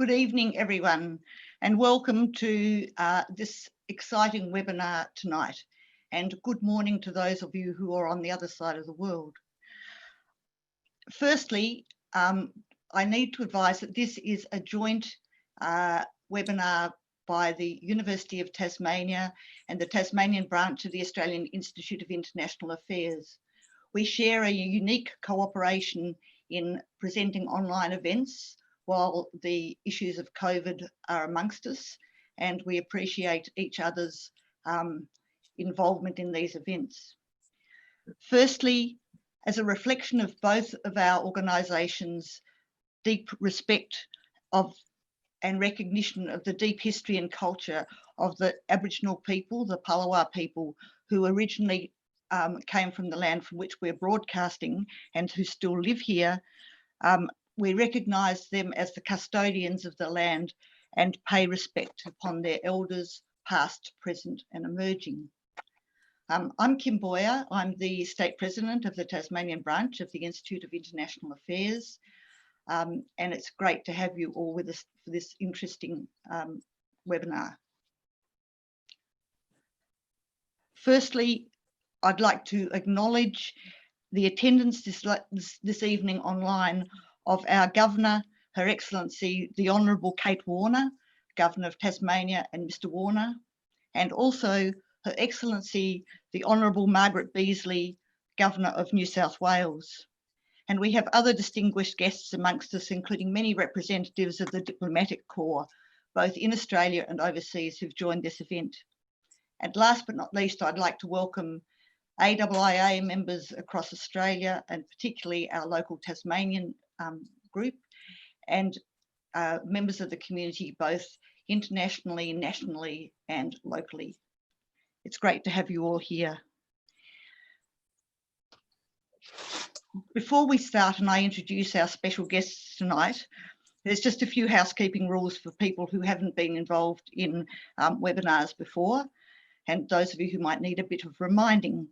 Good evening, everyone, and welcome to this exciting webinar tonight. And good morning to those of you who are on the other side of the world. Firstly, I need to advise that this is a joint webinar by the University of Tasmania and the Tasmanian branch of the Australian Institute of International Affairs. We share a unique cooperation in presenting online events while the issues of COVID are amongst us, and we appreciate each other's involvement in these events. Firstly, as a reflection of both of our organisations' deep respect of and recognition of the deep history and culture of the Aboriginal people, the Palawa people, who originally came from the land from which we're broadcasting and who still live here, we recognise them as the custodians of the land and pay respect upon their elders, past, present and emerging. I'm Kim Boyer. I'm the State President of the Tasmanian branch of the Institute of International Affairs. And it's great to have you all with us for this interesting webinar. Firstly, I'd like to acknowledge the attendance this evening online of our Governor, Her Excellency, the Honourable Kate Warner, Governor of Tasmania, and Mr. Warner, and also Her Excellency, the Honourable Margaret Beasley, Governor of New South Wales. And we have other distinguished guests amongst us, including many representatives of the diplomatic corps, both in Australia and overseas, who've joined this event. And last but not least, I'd like to welcome AIIA members across Australia, and particularly our local Tasmanian group, and members of the community, both internationally, nationally, and locally. It's great to have you all here. Before we start and I introduce our special guests tonight, there's just a few housekeeping rules for people who haven't been involved in webinars before, and those of you who might need a bit of reminding.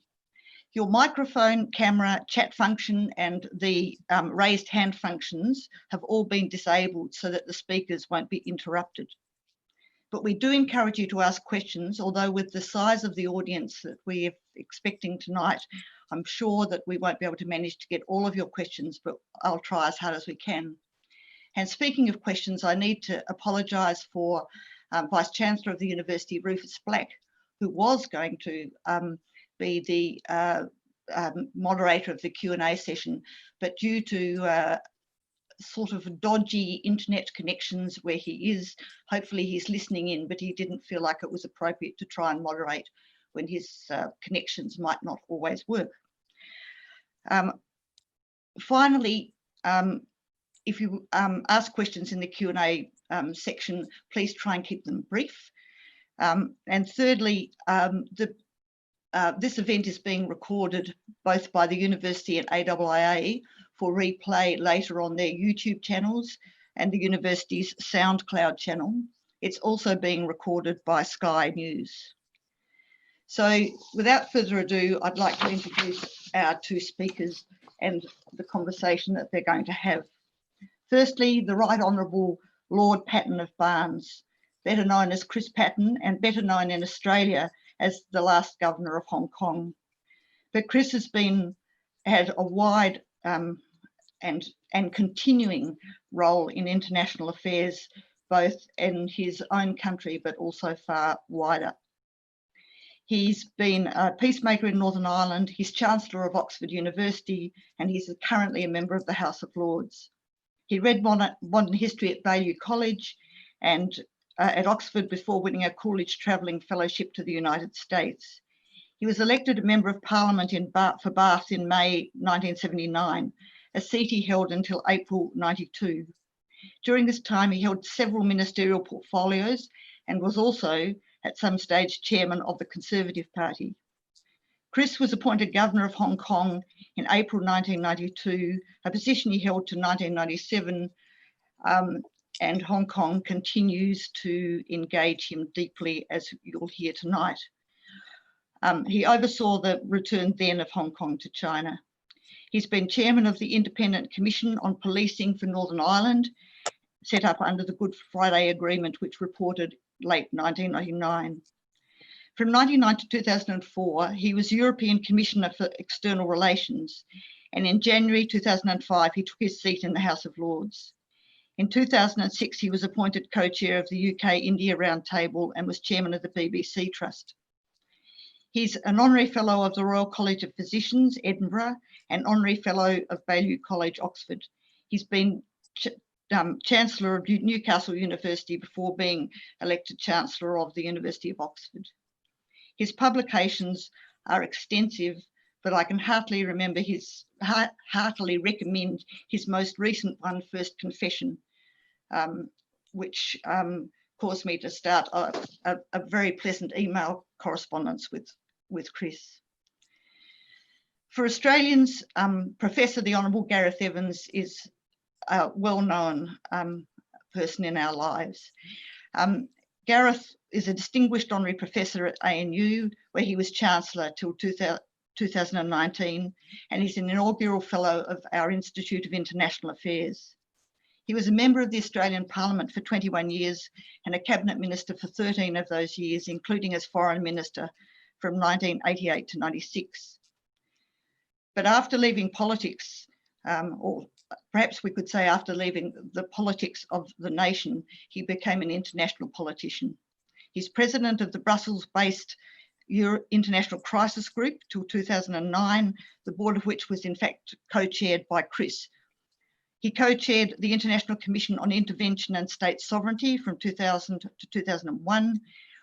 Your microphone, camera, chat function and the raised hand functions have all been disabled so that the speakers won't be interrupted. But we do encourage you to ask questions, although with the size of the audience that we're expecting tonight, I'm sure that we won't be able to manage to get all of your questions, but I'll try as hard as we can. And speaking of questions, I need to apologise for Vice-Chancellor of the University, Rufus Black, who was going to be the moderator of the Q&A session, but due to sort of dodgy internet connections where he is, hopefully he's listening in, but he didn't feel like it was appropriate to try and moderate when his connections might not always work. Finally, if you ask questions in the Q&A section, please try and keep them brief. And thirdly, this event is being recorded both by the University and AIIA for replay later on their YouTube channels and the University's SoundCloud channel. It's also being recorded by Sky News. So without further ado, I'd like to introduce our two speakers and the conversation that they're going to have. Firstly, the Right Honourable Lord Patten of Barnes, better known as Chris Patten and better known in Australia as the last Governor of Hong Kong. But Chris has had a wide and continuing role in international affairs, both in his own country, but also far wider. He's been a peacemaker in Northern Ireland, he's Chancellor of Oxford University, and he's currently a member of the House of Lords. He read modern history at Baillieu College and at Oxford before winning a Coolidge Travelling Fellowship to the United States. He was elected a Member of Parliament for Bath in May 1979, a seat he held until April 92. During this time, he held several ministerial portfolios and was also, at some stage, chairman of the Conservative Party. Chris was appointed Governor of Hong Kong in April 1992, a position he held to 1997, and Hong Kong continues to engage him deeply, as you'll hear tonight. He oversaw the return then of Hong Kong to China. He's been chairman of the Independent Commission on Policing for Northern Ireland set up under the Good Friday Agreement, which reported late 1999. From 1999 to 2004, he was European Commissioner for External Relations, and in January 2005, he took his seat in the House of Lords. In 2006, he was appointed co-chair of the UK-India Roundtable and was chairman of the BBC Trust. He's an honorary fellow of the Royal College of Physicians, Edinburgh, and honorary fellow of Balliol College, Oxford. He's been Chancellor of Newcastle University before being elected Chancellor of the University of Oxford. His publications are extensive, but I can heartily recommend his most recent one, First Confession, which caused me to start a very pleasant email correspondence with Chris. For Australians, Professor the Honourable Gareth Evans is a well-known person in our lives. Gareth is a distinguished honorary professor at ANU, where he was Chancellor till 2019, and he's an inaugural fellow of our Institute of International Affairs. He was a member of the Australian Parliament for 21 years and a Cabinet Minister for 13 of those years, including as Foreign Minister from 1988 to 96. But after leaving politics, or perhaps we could say after leaving the politics of the nation, he became an international politician. He's president of the Brussels-based International Crisis Group till 2009, the board of which was in fact co-chaired by Chris. He co-chaired the International Commission on Intervention and State Sovereignty from 2000 to 2001,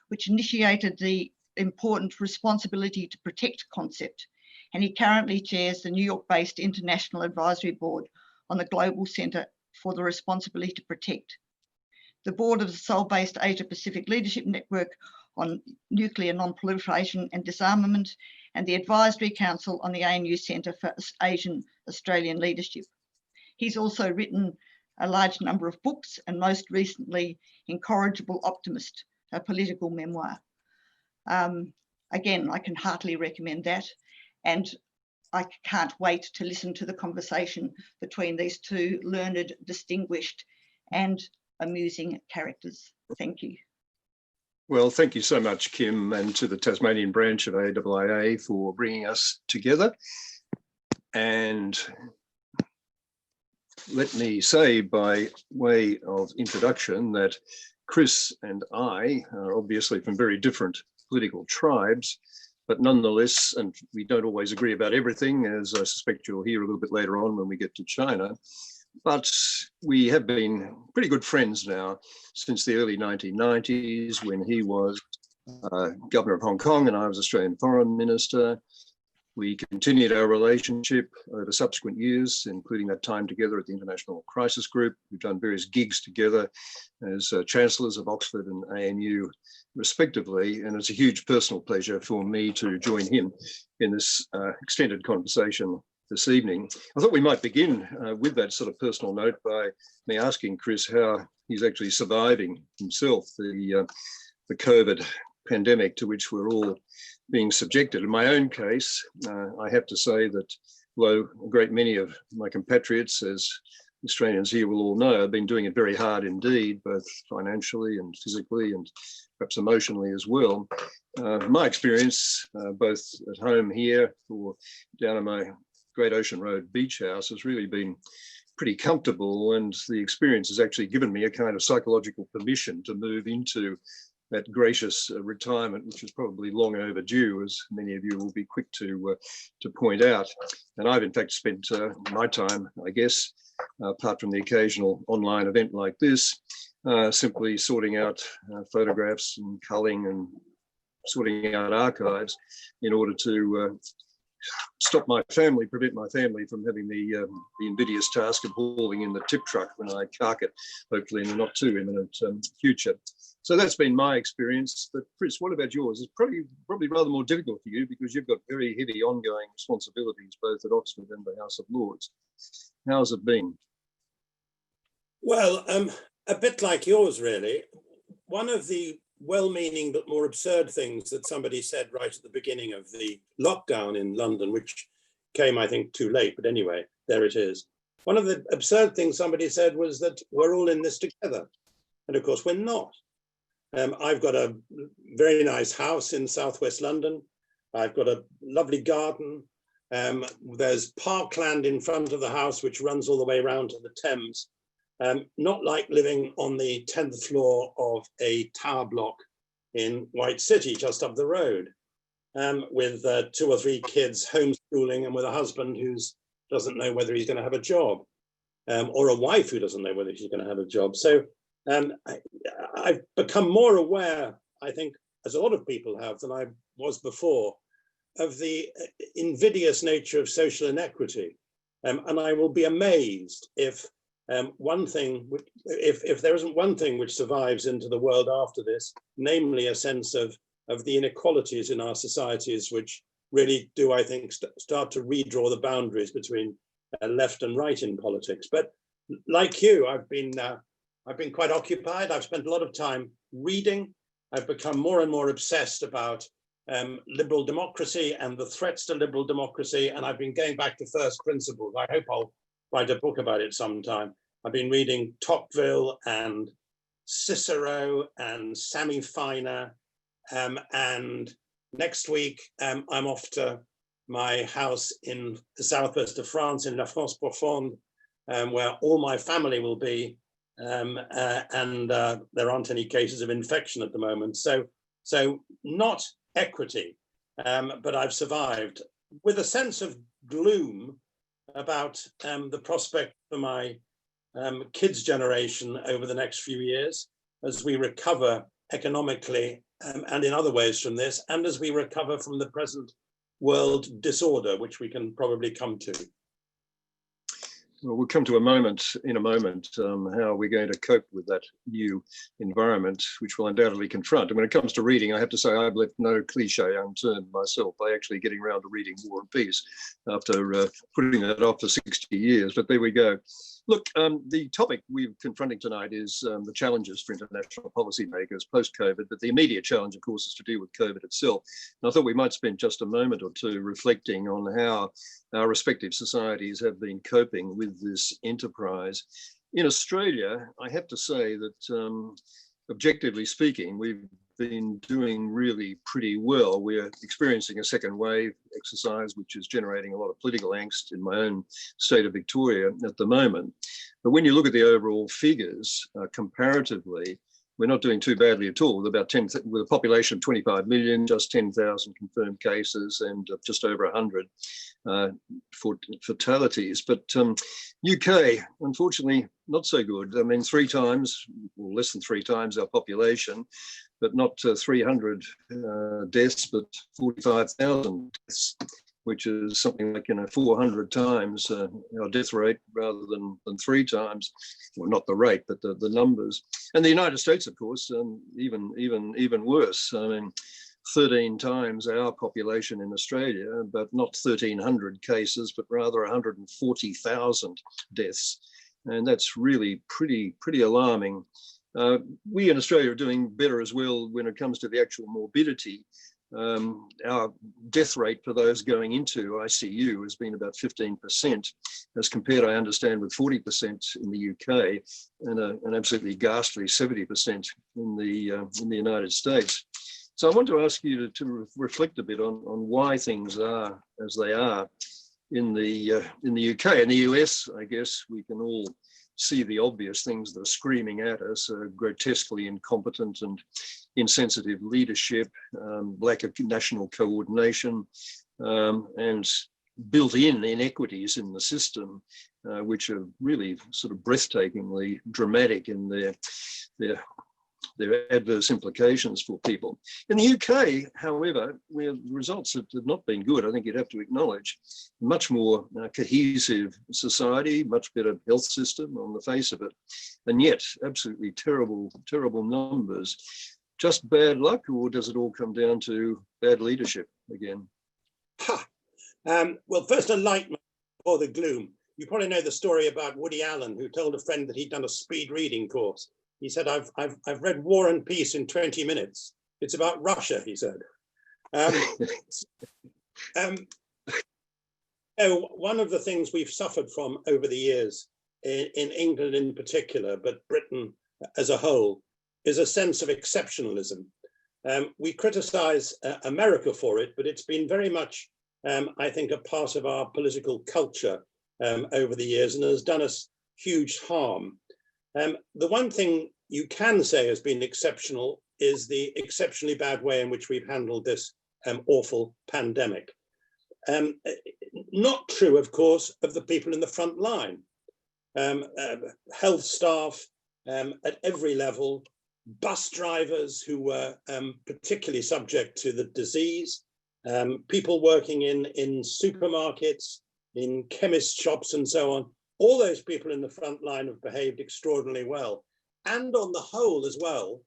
which initiated the important responsibility to protect concept. And he currently chairs the New York-based International Advisory Board on the Global Centre for the Responsibility to Protect, the board of the Seoul-based Asia-Pacific Leadership Network on Nuclear Non-Proliferation and Disarmament, and the Advisory Council on the ANU Centre for Asian Australian Leadership. He's also written a large number of books, and most recently, Incorrigible Optimist, a political memoir. Again, I can heartily recommend that. And I can't wait to listen to the conversation between these two learned, distinguished, and amusing characters. Thank you. Well, thank you so much, Kim, and to the Tasmanian branch of AIIA for bringing us together. And let me say by way of introduction that Chris and I are obviously from very different political tribes, but nonetheless, and we don't always agree about everything, as I suspect you'll hear a little bit later on when we get to China, but we have been pretty good friends now since the early 1990s, when he was Governor of Hong Kong and I was Australian Foreign Minister. We continued our relationship over subsequent years, including that time together at the International Crisis Group. We've done various gigs together as Chancellors of Oxford and ANU, respectively, and it's a huge personal pleasure for me to join him in this extended conversation this evening. I thought we might begin with that sort of personal note by me asking Chris how he's actually surviving himself the COVID pandemic to which we're all being subjected. In my own case, I have to say that although a great many of my compatriots, as Australians here will all know, have been doing it very hard indeed, both financially and physically and perhaps emotionally as well. My experience, both at home here or down at my Great Ocean Road beach house, has really been pretty comfortable, and the experience has actually given me a kind of psychological permission to move into that gracious retirement, which is probably long overdue, as many of you will be quick to point out. And I've in fact spent my time, I guess, apart from the occasional online event like this, simply sorting out photographs and culling and sorting out archives in order to prevent my family from having the invidious task of hauling in the tip truck when I cark it, hopefully in the not too imminent future. So that's been my experience. But Chris, what about yours? It's probably rather more difficult for you because you've got very heavy ongoing responsibilities both at Oxford and the House of Lords. How's it been? Well, a bit like yours, really. One of the well-meaning but more absurd things that somebody said right at the beginning of the lockdown in London, which came, I think, too late, but anyway, there it is. one of the absurd things somebody said was that we're all in this together. And of course, we're not. I've got a very nice house in southwest London. I've got a lovely garden. There's parkland in front of the house, which runs all the way around to the Thames. Not like living on the 10th floor of a tower block in White City, just up the road, with 2 or 3 kids homeschooling and with a husband who doesn't know whether he's going to have a job, or a wife who doesn't know whether she's going to have a job. So I've become more aware, I think, as a lot of people have than I was before, of the invidious nature of social inequity. And I will be amazed if if there isn't one thing which survives into the world after this, namely a sense of the inequalities in our societies, which really do, I think, start to redraw the boundaries between left and right in politics. But like you, I've been quite occupied. I've spent a lot of time reading. I've become more and more obsessed about liberal democracy and the threats to liberal democracy. And I've been going back to first principles. I hope I'll write a book about it sometime. I've been reading Tocqueville and Cicero and Sami Finer. And next week, I'm off to my house in the southwest of France, in La France Profonde, where all my family will be. And there aren't any cases of infection at the moment. So not equity, but I've survived with a sense of gloom about the prospect for my kids' generation over the next few years as we recover economically and in other ways from this, and as we recover from the present world disorder, which we can probably come to. Well, we'll come to in a moment, how we're going to cope with that new environment, which will undoubtedly confront. And when it comes to reading, I have to say I've left no cliche unturned myself by actually getting around to reading War and Peace after putting that off for 60 years. But there we go. Look, the topic we're confronting tonight is the challenges for international policymakers post-COVID, but the immediate challenge, of course, is to deal with COVID itself. And I thought we might spend just a moment or two reflecting on how our respective societies have been coping with this enterprise. In Australia, I have to say that, objectively speaking, we've been doing really pretty well. We're experiencing a second wave exercise, which is generating a lot of political angst in my own state of Victoria at the moment. But when you look at the overall figures, comparatively, we're not doing too badly at all. With with a population of 25 million, just 10,000 confirmed cases, and just over 100 fatalities. But UK, unfortunately, not so good. I mean, 3 times, or less than 3 times our population, but not 300 deaths, but 45,000 deaths, which is something like 400 times our death rate rather than 3 times. Well, not the rate, but the numbers. And the United States, of course, even worse. I mean, 13 times our population in Australia, but not 1,300 cases, but rather 140,000 deaths. And that's really pretty alarming. We in Australia are doing better as well when it comes to the actual morbidity. Our death rate for those going into ICU has been about 15%, as compared, I understand, with 40% in the UK and an absolutely ghastly 70% in the United States. So I want to ask you to reflect a bit on why things are as they are in the UK. In the US, I guess we can all see the obvious things that are screaming at us: grotesquely incompetent and insensitive leadership, lack of national coordination, and built-in inequities in the system, which are really sort of breathtakingly dramatic in their adverse implications for people. In the UK, however, where the results have not been good, I think you'd have to acknowledge, much more cohesive society, much better health system on the face of it, and yet absolutely terrible numbers. Just bad luck, or does it all come down to bad leadership again? Well, first, a light before the gloom. You probably know the story about Woody Allen, who told a friend that he'd done a speed reading course. He said, I've read War and Peace in 20 minutes. It's about Russia, he said. One of the things we've suffered from over the years, in England in particular, but Britain as a whole, is a sense of exceptionalism. We criticize America for it, but it's been very much, I think, a part of our political culture over the years, and has done us huge harm. The one thing you can say has been exceptional is the exceptionally bad way in which we've handled this awful pandemic. Not true, of course, of the people in the front line. Health staff at every level, bus drivers who were particularly subject to the disease, people working in supermarkets, in chemist shops and so on. All those people in the front line have behaved extraordinarily well. And on the whole as well,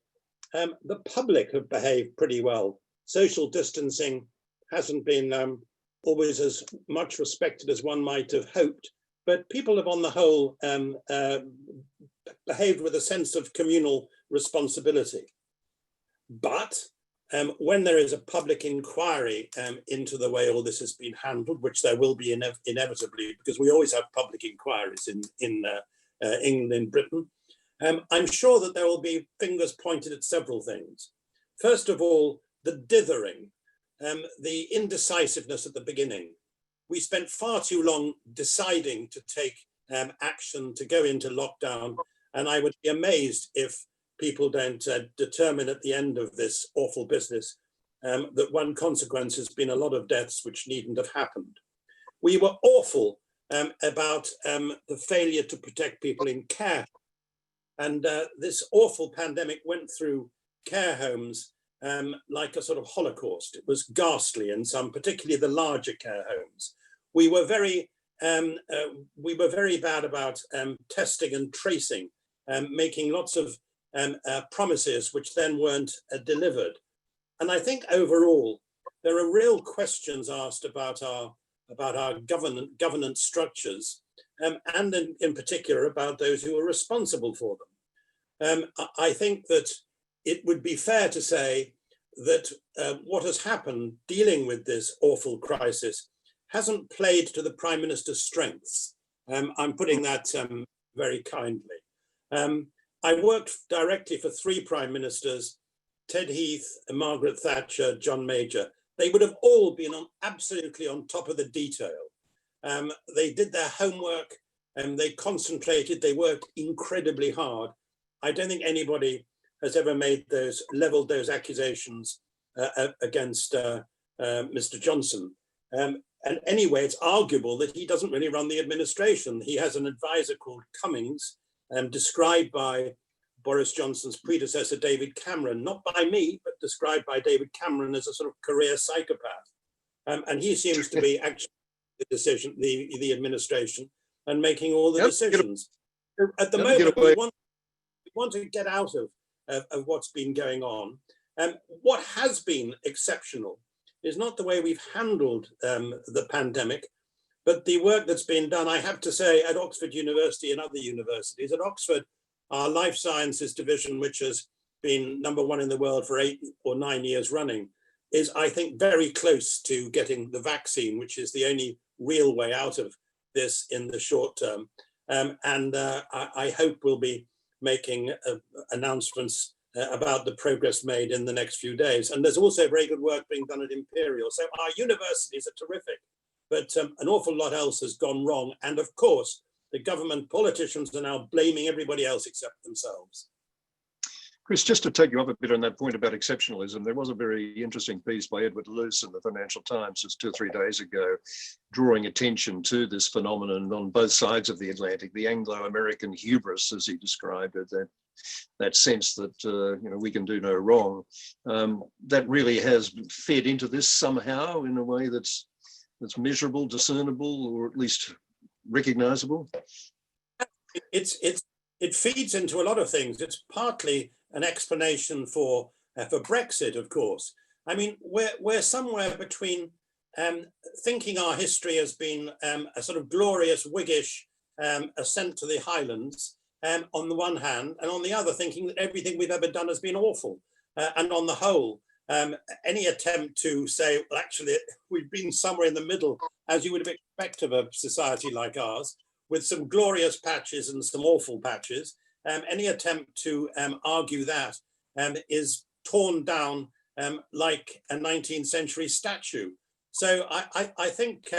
the public have behaved pretty well. Social distancing hasn't been always as much respected as one might have hoped, but people have on the whole behaved with a sense of communal responsibility. But when there is a public inquiry into the way all this has been handled, which there will be inevitably, because we always have public inquiries in England and Britain, I'm sure that there will be fingers pointed at several things. First of all, the dithering, the indecisiveness at the beginning. We spent far too long deciding to take action to go into lockdown, and I would be amazed if people don't determine at the end of this awful business that one consequence has been a lot of deaths which needn't have happened. We were awful about the failure to protect people in care. And this awful pandemic went through care homes like a sort of Holocaust. It was ghastly in some, particularly the larger care homes. We were very bad about testing and tracing, making lots of promises which then weren't delivered. And I think overall, there are real questions asked about our governance structures, and in particular about those who are responsible for them. I think that it would be fair to say that what has happened dealing with this awful crisis hasn't played to the Prime Minister's strengths. I'm putting that very kindly. I worked directly for 3 Prime Ministers, Ted Heath, Margaret Thatcher, John Major. They would have all been absolutely on top of the detail. They did their homework and they concentrated, they worked incredibly hard. I don't think anybody has ever leveled those accusations against Mr. Johnson. And anyway, it's arguable that he doesn't really run the administration. He has an advisor called Cummings, described by Boris Johnson's predecessor, David Cameron, not by me, but described by David Cameron as a sort of career psychopath. And he seems to be actually the administration and making all the decisions. At the moment, we want to get out of what's been going on. What has been exceptional is not the way we've handled the pandemic, but the work that's been done, I have to say, at Oxford University and other universities. At Oxford, our life sciences division, which has been #1 in the world for 8 or 9 years running, is, I think, very close to getting the vaccine, which is the only real way out of this in the short term. I hope we'll be making announcements about the progress made in the next few days. And there's also very good work being done at Imperial. So our universities are terrific, but an awful lot else has gone wrong. And of course, the government politicians are now blaming everybody else except themselves. Chris, just to take you up a bit on that point about exceptionalism, there was a very interesting piece by Edward Luce in the Financial Times just 2 or 3 days ago, drawing attention to this phenomenon on both sides of the Atlantic, the Anglo-American hubris, as he described it, that sense that we can do no wrong. That really has fed into this somehow in a way that's measurable, discernible, or at least recognizable. It feeds into a lot of things. It's partly an explanation for Brexit, of course. I mean, we're somewhere between thinking our history has been a sort of glorious Whiggish ascent to the Highlands on the one hand, and on the other thinking that everything we've ever done has been awful. And on the whole, any attempt to say, well, actually, we've been somewhere in the middle, as you would expect of a society like ours, with some glorious patches and some awful patches, any attempt to argue that is torn down like a 19th century statue. So I think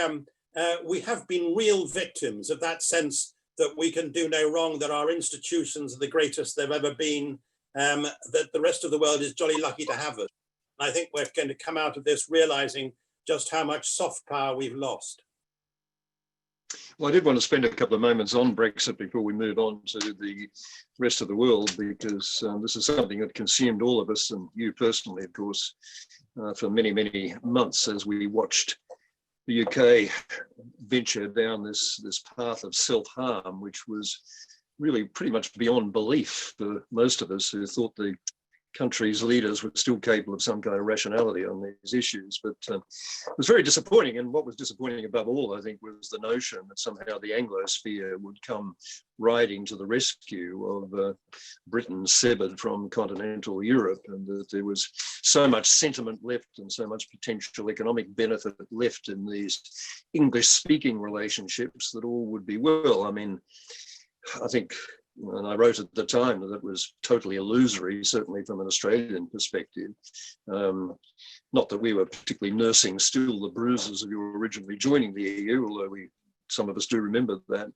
we have been real victims of that sense that we can do no wrong, that our institutions are the greatest they've ever been, that the rest of the world is jolly lucky to have us. I think we're going to come out of this realizing just how much soft power we've lost. Well, I did want to spend a couple of moments on Brexit before we move on to the rest of the world, because this is something that consumed all of us, and you personally, of course, for many, many months as we watched the UK venture down this path of self-harm, which was really pretty much beyond belief for most of us who thought the country's leaders were still capable of some kind of rationality on these issues. But it was very disappointing. And what was disappointing above all, I think, was the notion that somehow the Anglosphere would come riding to the rescue of Britain severed from continental Europe, and that there was so much sentiment left and so much potential economic benefit left in these English-speaking relationships that all would be well. I mean, I think, and I wrote at the time that it was totally illusory, certainly from an Australian perspective. Not that we were particularly nursing still the bruises of your originally joining the EU, although some of us do remember that.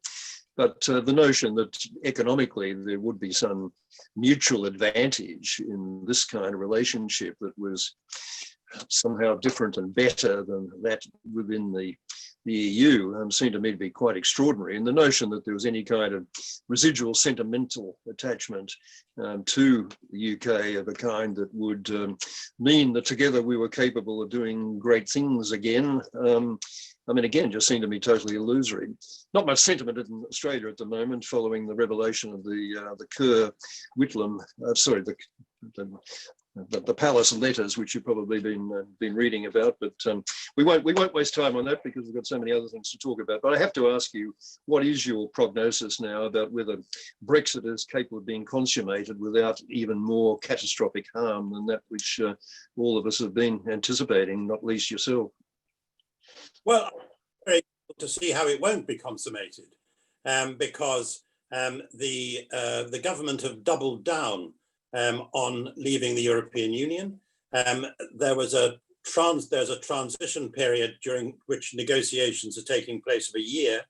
But the notion that economically there would be some mutual advantage in this kind of relationship that was somehow different and better than that within the EU seemed to me to be quite extraordinary. And the notion that there was any kind of residual sentimental attachment to the UK of a kind that would mean that together we were capable of doing great things again, I mean, again, just seemed to me totally illusory. Not much sentiment in Australia at the moment following the revelation of the Kerr-Whitlam, the palace letters, which you've probably been reading about, but we won't waste time on that because we've got so many other things to talk about. But I have to ask you, what is your prognosis now about whether Brexit is capable of being consummated without even more catastrophic harm than that which all of us have been anticipating, not least yourself? Well, I'm very able to see how it won't be consummated, because the government have doubled down on leaving the European Union. There's a transition period during which negotiations are taking place of a year.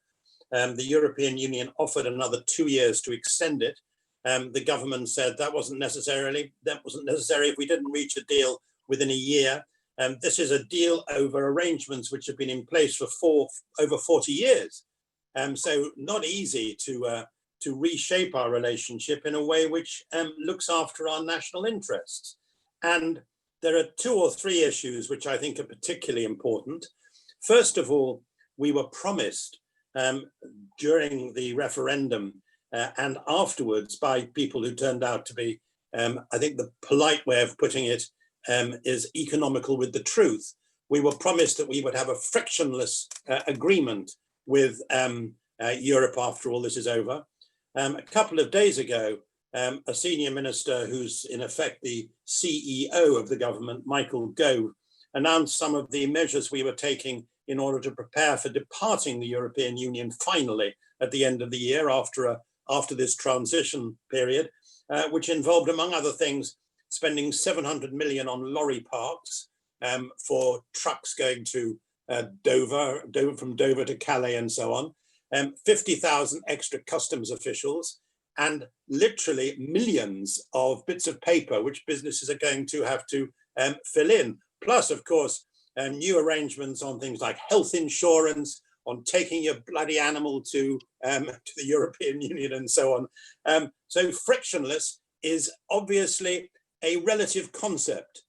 The European Union offered another 2 years to extend it. The government said that wasn't necessary if we didn't reach a deal within a year. This is a deal over arrangements which have been in place for over 40 years. So not easy to reshape our relationship in a way which looks after our national interests. And there are 2 or 3 issues which I think are particularly important. First of all, we were promised during the referendum and afterwards by people who turned out to be, I think the polite way of putting it is economical with the truth. We were promised that we would have a frictionless agreement with Europe after all this is over. A couple of days ago, a senior minister who's in effect the CEO of the government, Michael Gove, announced some of the measures we were taking in order to prepare for departing the European Union finally at the end of the year after this transition period, which involved, among other things, spending 700 million on lorry parks for trucks going to Dover, from Dover to Calais and so on. 50,000 extra customs officials, and literally millions of bits of paper which businesses are going to have to fill in. Plus, of course, new arrangements on things like health insurance, on taking your bloody animal to the European Union and so on. So frictionless is obviously a relative concept.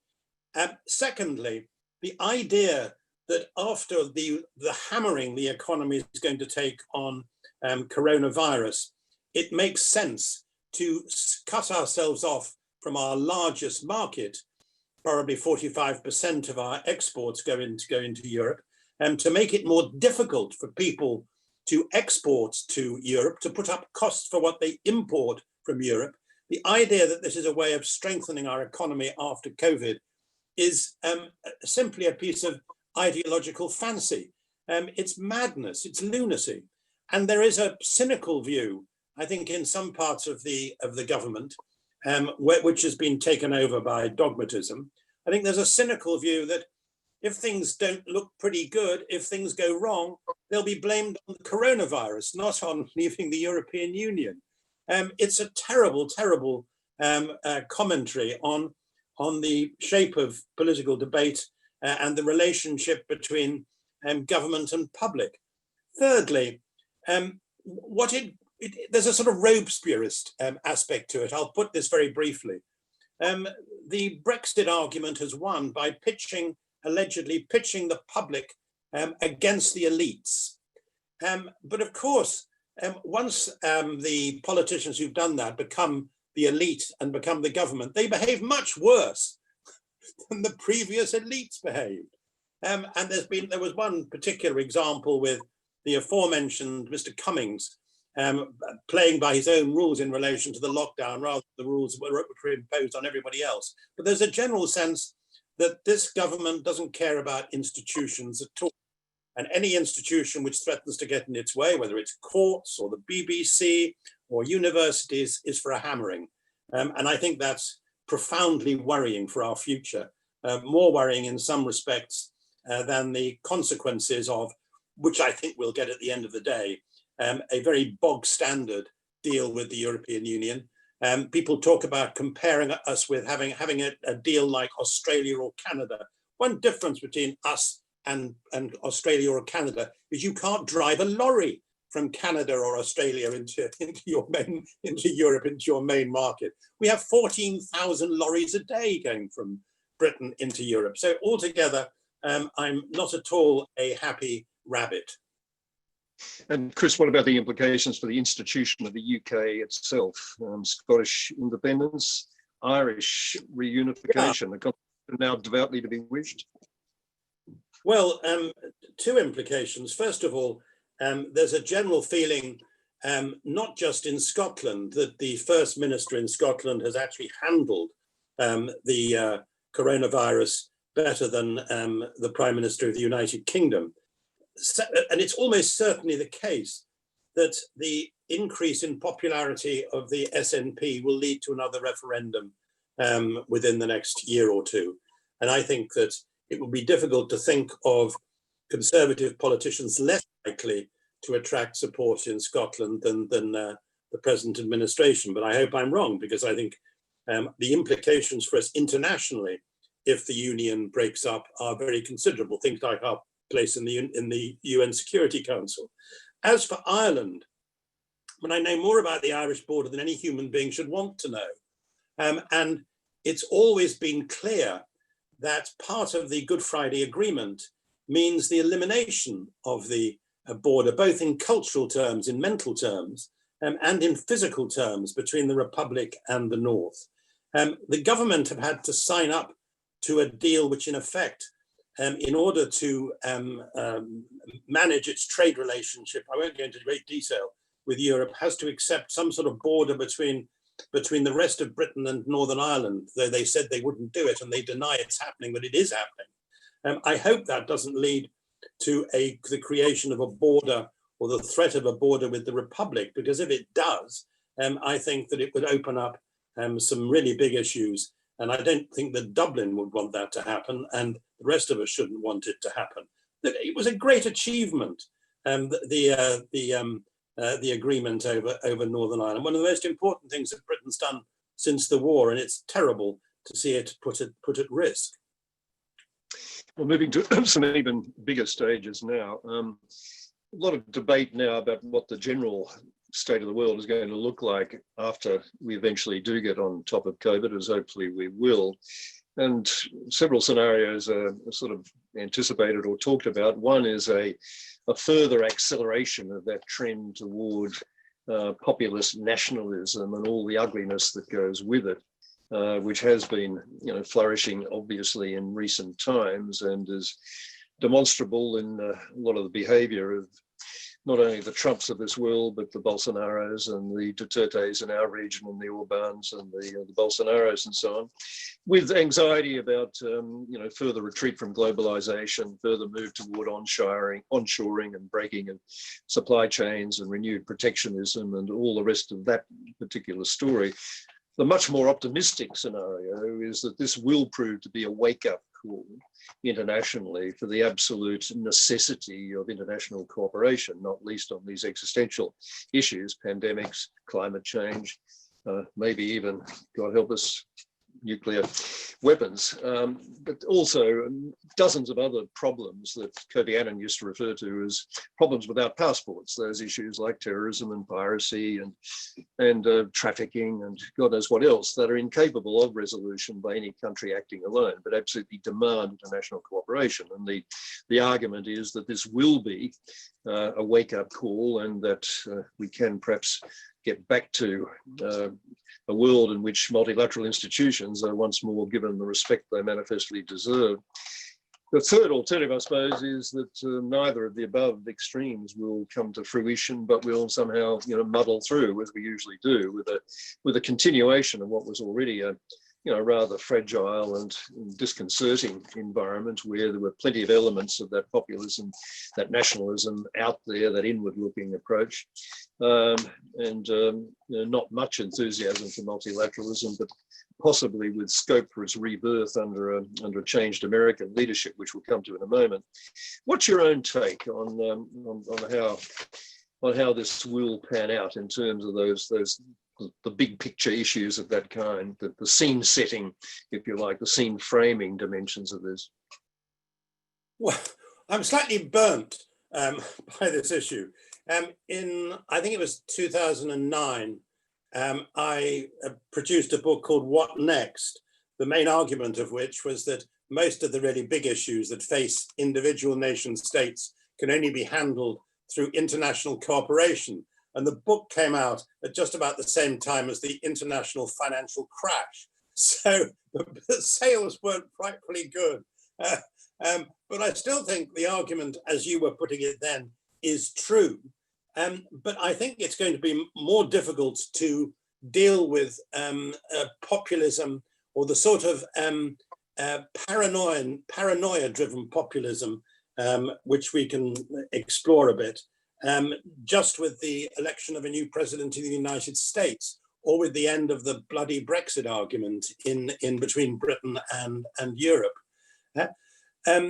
Secondly, the idea that after the hammering the economy is going to take on coronavirus, it makes sense to cut ourselves off from our largest market. Probably 45% of our exports go into Europe, and to make it more difficult for people to export to Europe, to put up costs for what they import from Europe. The idea that this is a way of strengthening our economy after COVID is simply a piece of ideological fancy. It's madness, it's lunacy. And there is a cynical view, I think, in some parts of the government, which has been taken over by dogmatism. I think there's a cynical view that if things don't look pretty good, if things go wrong, they'll be blamed on the coronavirus, not on leaving the European Union. It's a terrible, terrible commentary on the shape of political debate and the relationship between government and public. Thirdly, there's a sort of Robespierrist aspect to it. I'll put this very briefly. The Brexit argument has won by allegedly pitching the public against the elites. But of course, once the politicians who've done that become the elite and become the government, they behave much worse than the previous elites behaved. And there was one particular example with the aforementioned Mr. Cummings playing by his own rules in relation to the lockdown rather than the rules which were imposed on everybody else. But there's a general sense that this government doesn't care about institutions at all. And any institution which threatens to get in its way, whether it's courts or the BBC or universities, is for a hammering. And I think that's profoundly worrying for our future, more worrying in some respects than the consequences of, which I think we'll get at the end of the day, a very bog standard deal with the European Union. People talk about comparing us with having a deal like Australia or Canada. One difference between us and Australia or Canada is you can't drive a lorry from Canada or Australia into Europe, into your main market. We have 14,000 lorries a day going from Britain into Europe. So altogether, I'm not at all a happy rabbit. And Chris, what about the implications for the institution of the UK itself? Scottish independence, Irish reunification, the constitution now devoutly to be wished? Well, two implications. First of all, there's a general feeling, not just in Scotland, that the First Minister in Scotland has actually handled the coronavirus better than the Prime Minister of the United Kingdom. And it's almost certainly the case that the increase in popularity of the SNP will lead to another referendum within the next year or two. And I think that it will be difficult to think of Conservative politicians less likely to attract support in Scotland than the present administration. But I hope I'm wrong, because I think the implications for us internationally, if the union breaks up, are very considerable. Things like our place in the UN Security Council. As for Ireland, when I know more about the Irish border than any human being should want to know. And it's always been clear that part of the Good Friday Agreement means the elimination of the border, both in cultural terms, in mental terms, and in physical terms between the Republic and the North. The government have had to sign up to a deal which in effect, in order to manage its trade relationship, I won't go into great detail, with Europe, has to accept some sort of border between the rest of Britain and Northern Ireland, though they said they wouldn't do it and they deny it's happening, but it is happening. I hope that doesn't lead to the creation of a border or the threat of a border with the Republic, because if it does, I think that it would open up some really big issues. And I don't think that Dublin would want that to happen, and the rest of us shouldn't want it to happen. It was a great achievement, the agreement over Northern Ireland. One of the most important things that Britain's done since the war, and it's terrible to see it put at risk. Well, moving to some even bigger stages now. A lot of debate now about what the general state of the world is going to look like after we eventually do get on top of COVID, as hopefully we will. And several scenarios are sort of anticipated or talked about. One is a further acceleration of that trend toward populist nationalism and all the ugliness that goes with it, which has been, flourishing obviously in recent times and is demonstrable in a lot of the behaviour of not only the Trumps of this world, but the Bolsonaros and the Dutertes in our region and the Orbans and the Bolsonaros and so on, with anxiety about further retreat from globalization, further move toward onshoring and breaking of supply chains and renewed protectionism and all the rest of that particular story. The much more optimistic scenario is that this will prove to be a wake-up call internationally for the absolute necessity of international cooperation, not least on these existential issues, pandemics, climate change, maybe even, God help us, nuclear weapons, but also dozens of other problems that Kofi Annan used to refer to as problems without passports, those issues like terrorism and piracy and trafficking and God knows what else that are incapable of resolution by any country acting alone, but absolutely demand international cooperation. And the argument is that this will be a wake-up call and that we can perhaps get back to a world in which multilateral institutions are once more given the respect they manifestly deserve. The third alternative, I suppose, is that neither of the above extremes will come to fruition, but will somehow, muddle through, as we usually do, with a continuation of what was already a rather fragile and disconcerting environment where there were plenty of elements of that populism, that nationalism out there, that inward-looking approach, and not much enthusiasm for multilateralism, but possibly with scope for its rebirth under a changed American leadership, which we'll come to in a moment. What's your own take on how this will pan out in terms of the big picture issues of that kind, the scene setting, if you like, the scene framing dimensions of this? Well, I'm slightly burnt by this issue. I think it was 2009, I produced a book called What Next? The main argument of which was that most of the really big issues that face individual nation states can only be handled through international cooperation. And the book came out at just about the same time as the international financial crash. So the sales weren't frightfully good. But I still think the argument, as you were putting it then, is true. But I think it's going to be more difficult to deal with populism, or the sort of paranoia-driven populism, which we can explore a bit, just with the election of a new president in the United States, or with the end of the bloody Brexit argument in between Britain and Europe. I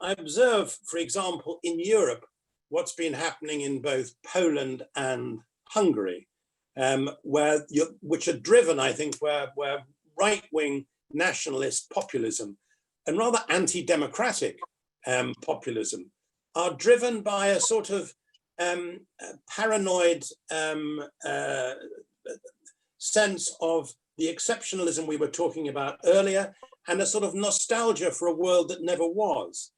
observe, for example, in Europe, what's been happening in both Poland and Hungary, which are driven, I think, where right-wing nationalist populism and rather anti-democratic populism are driven by a sort of paranoid sense of the exceptionalism we were talking about earlier, and a sort of nostalgia for a world that never was,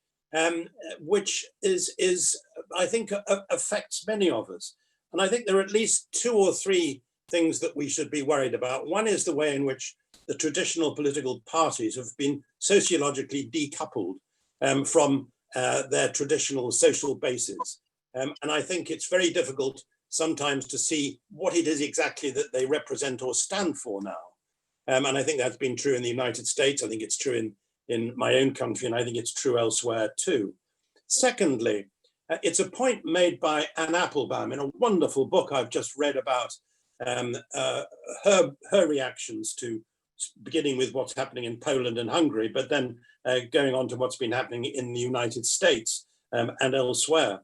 which is I think affects many of us. And I think there are at least 2 or 3 things that we should be worried about. One is the way in which the traditional political parties have been sociologically decoupled from their traditional social bases. And I think it's very difficult sometimes to see what it is exactly that they represent or stand for now. And I think that's been true in the United States. I think it's true in my own country, and I think it's true elsewhere too. Secondly, it's a point made by Anne Applebaum in a wonderful book I've just read about her reactions to, beginning with what's happening in Poland and Hungary, but then going on to what's been happening in the United States and elsewhere.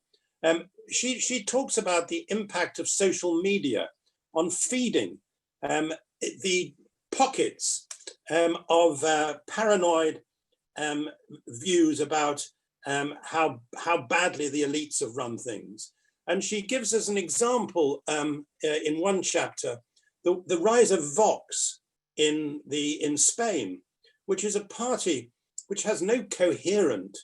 She talks about the impact of social media on feeding the pockets of paranoid views about how badly the elites have run things. And she gives us an example in one chapter, the rise of Vox in Spain, which is a party which has no coherent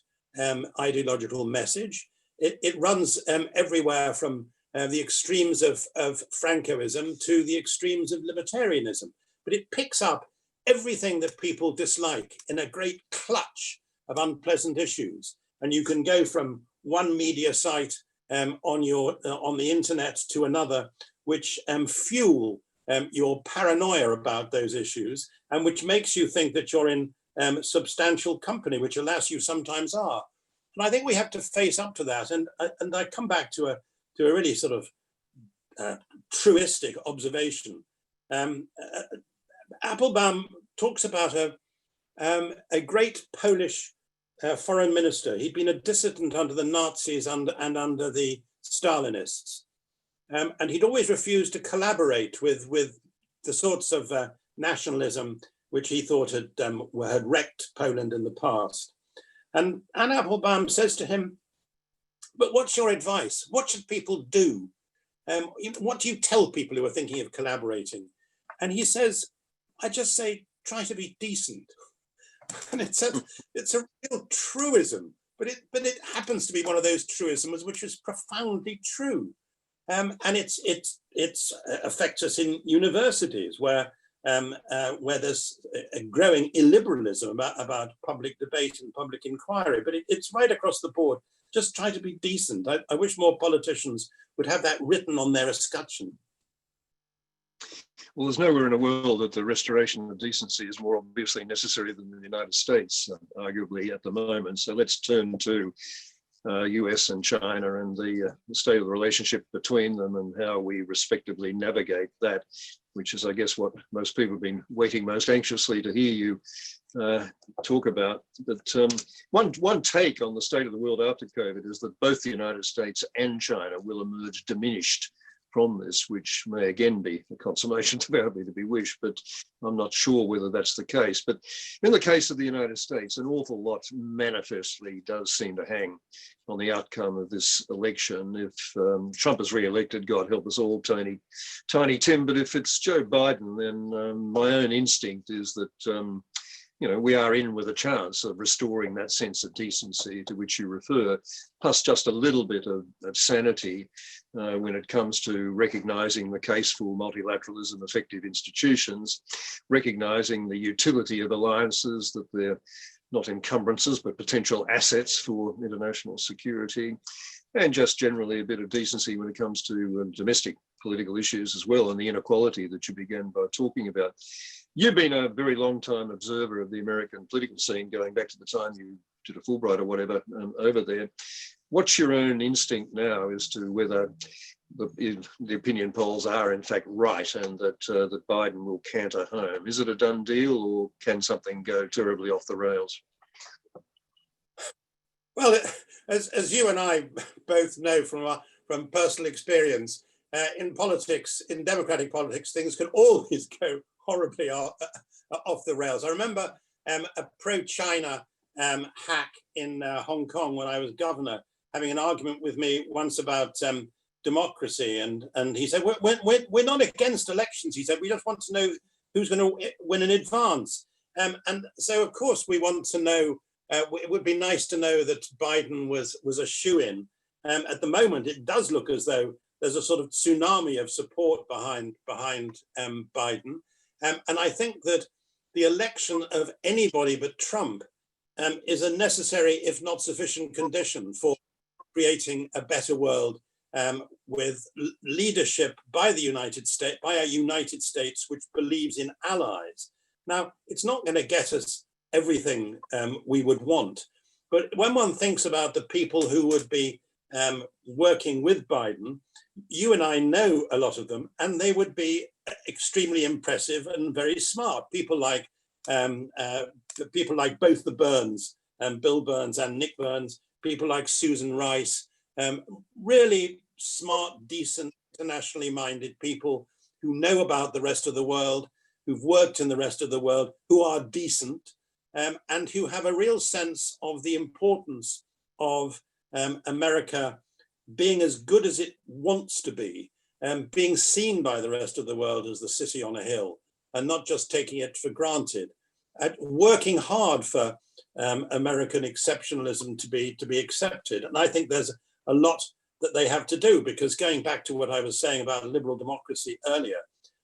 ideological message. It runs everywhere from the extremes of Francoism to the extremes of libertarianism, but it picks up everything that people dislike in a great clutch of unpleasant issues. And you can go from one media site on the internet to another, which fuel your paranoia about those issues, and which makes you think that you're in substantial company, which alas you sometimes are. And I think we have to face up to that. And I come back to a really sort of truistic observation. Applebaum talks about a great Polish foreign minister. He'd been a dissident under the Nazis and under the Stalinists. And he'd always refused to collaborate with the sorts of nationalism which he thought had wrecked Poland in the past. And Anne Applebaum says to him, but what's your advice? What should people do? What do you tell people who are thinking of collaborating? And he says, I just say, try to be decent. And it's a real truism, but it happens to be one of those truisms which is profoundly true. And it affects us in universities where there's a growing illiberalism about public debate and public inquiry, but it's right across the board. Just try to be decent. I wish more politicians would have that written on their escutcheon. Well, there's nowhere in the world that the restoration of decency is more obviously necessary than in the United States, arguably at the moment. So let's turn to US and China and the state of the relationship between them and how we respectively navigate that, which is, I guess, what most people have been waiting most anxiously to hear you talk about. But one take on the state of the world after COVID is that both the United States and China will emerge diminished from this, which may again be a consummation to be wished, but I'm not sure whether that's the case. But in the case of the United States, an awful lot manifestly does seem to hang on the outcome of this election. If Trump is re-elected, God help us all, Tiny Tim, but if it's Joe Biden, then my own instinct is that we are in with a chance of restoring that sense of decency to which you refer, plus just a little bit of sanity when it comes to recognising the case for multilateralism, effective institutions, recognising the utility of alliances, that they're not encumbrances, but potential assets for international security, and just generally a bit of decency when it comes to domestic political issues as well, and the inequality that you began by talking about. You've been a very long time observer of the American political scene, going back to the time you did a Fulbright or whatever over there. What's your own instinct now as to whether the opinion polls are in fact right and that Biden will canter home? Is it a done deal, or can something go terribly off the rails? Well, as you and I both know from personal experience, in politics, in democratic politics, things can always go horribly off the rails. I remember a pro-China hack in Hong Kong when I was governor having an argument with me once about democracy, and he said, we're not against elections. He said, we just want to know who's going to win in advance. And so, of course, we want to know, it would be nice to know that Biden was a shoo-in. At the moment, it does look as though there's a sort of tsunami of support behind Biden. And I think that the election of anybody but Trump is a necessary, if not sufficient, condition for creating a better world with leadership by the United States, by a United States which believes in allies. Now, it's not going to get us everything we would want, but when one thinks about the people who would be working with Biden, you and I know a lot of them, and they would be extremely impressive and very smart. People like both the Burns, Bill Burns and Nick Burns, people like Susan Rice, really smart, decent, internationally minded people who know about the rest of the world, who've worked in the rest of the world, who are decent, and who have a real sense of the importance of America being as good as it wants to be, being seen by the rest of the world as the city on a hill, and not just taking it for granted, working hard for American exceptionalism to be accepted. And I think there's a lot that they have to do, because going back to what I was saying about liberal democracy earlier,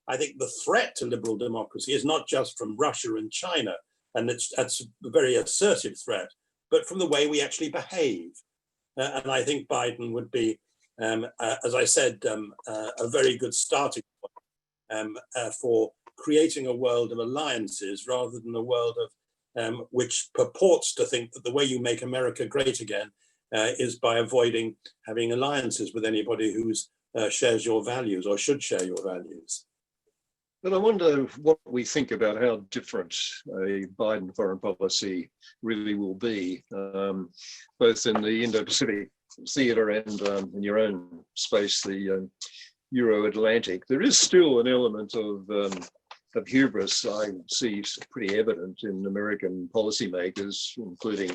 I think the threat to liberal democracy is not just from Russia and China, and that's a very assertive threat, but from the way we actually behave. And I think Biden would be as I said, a very good starting point for creating a world of alliances rather than a world of which purports to think that the way you make America great again is by avoiding having alliances with anybody who shares your values or should share your values. But I wonder what we think about how different a Biden foreign policy really will be, both in the Indo-Pacific theatre and in your own space, the Euro-Atlantic. There is still an element of hubris I see pretty evident in American policymakers, including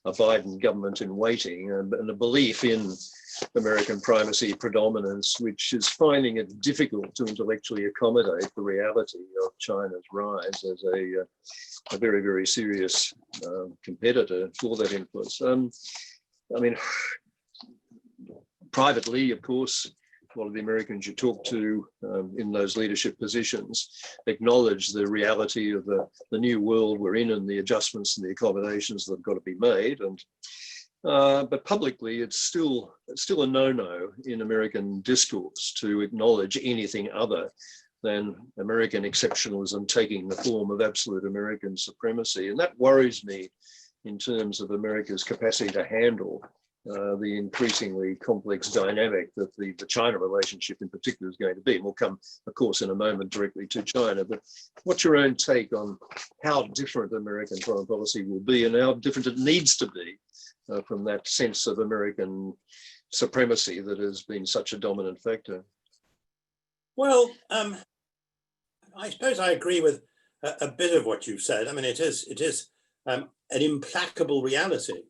a Biden government in waiting, and a belief in American primacy predominance, which is finding it difficult to intellectually accommodate the reality of China's rise as a very, very serious competitor for that influence. I mean, privately, of course, a lot of the Americans you talk to in those leadership positions acknowledge the reality of the new world we're in and the adjustments and the accommodations that have got to be made. But publicly, it's still a no-no in American discourse to acknowledge anything other than American exceptionalism taking the form of absolute American supremacy. And that worries me in terms of America's capacity to handle the increasingly complex dynamic that the China relationship in particular is going to be. And we'll come, of course, in a moment directly to China. But what's your own take on how different American foreign policy will be and how different it needs to be from that sense of American supremacy that has been such a dominant factor? Well, I suppose I agree with a bit of what you've said. I mean, it is an implacable reality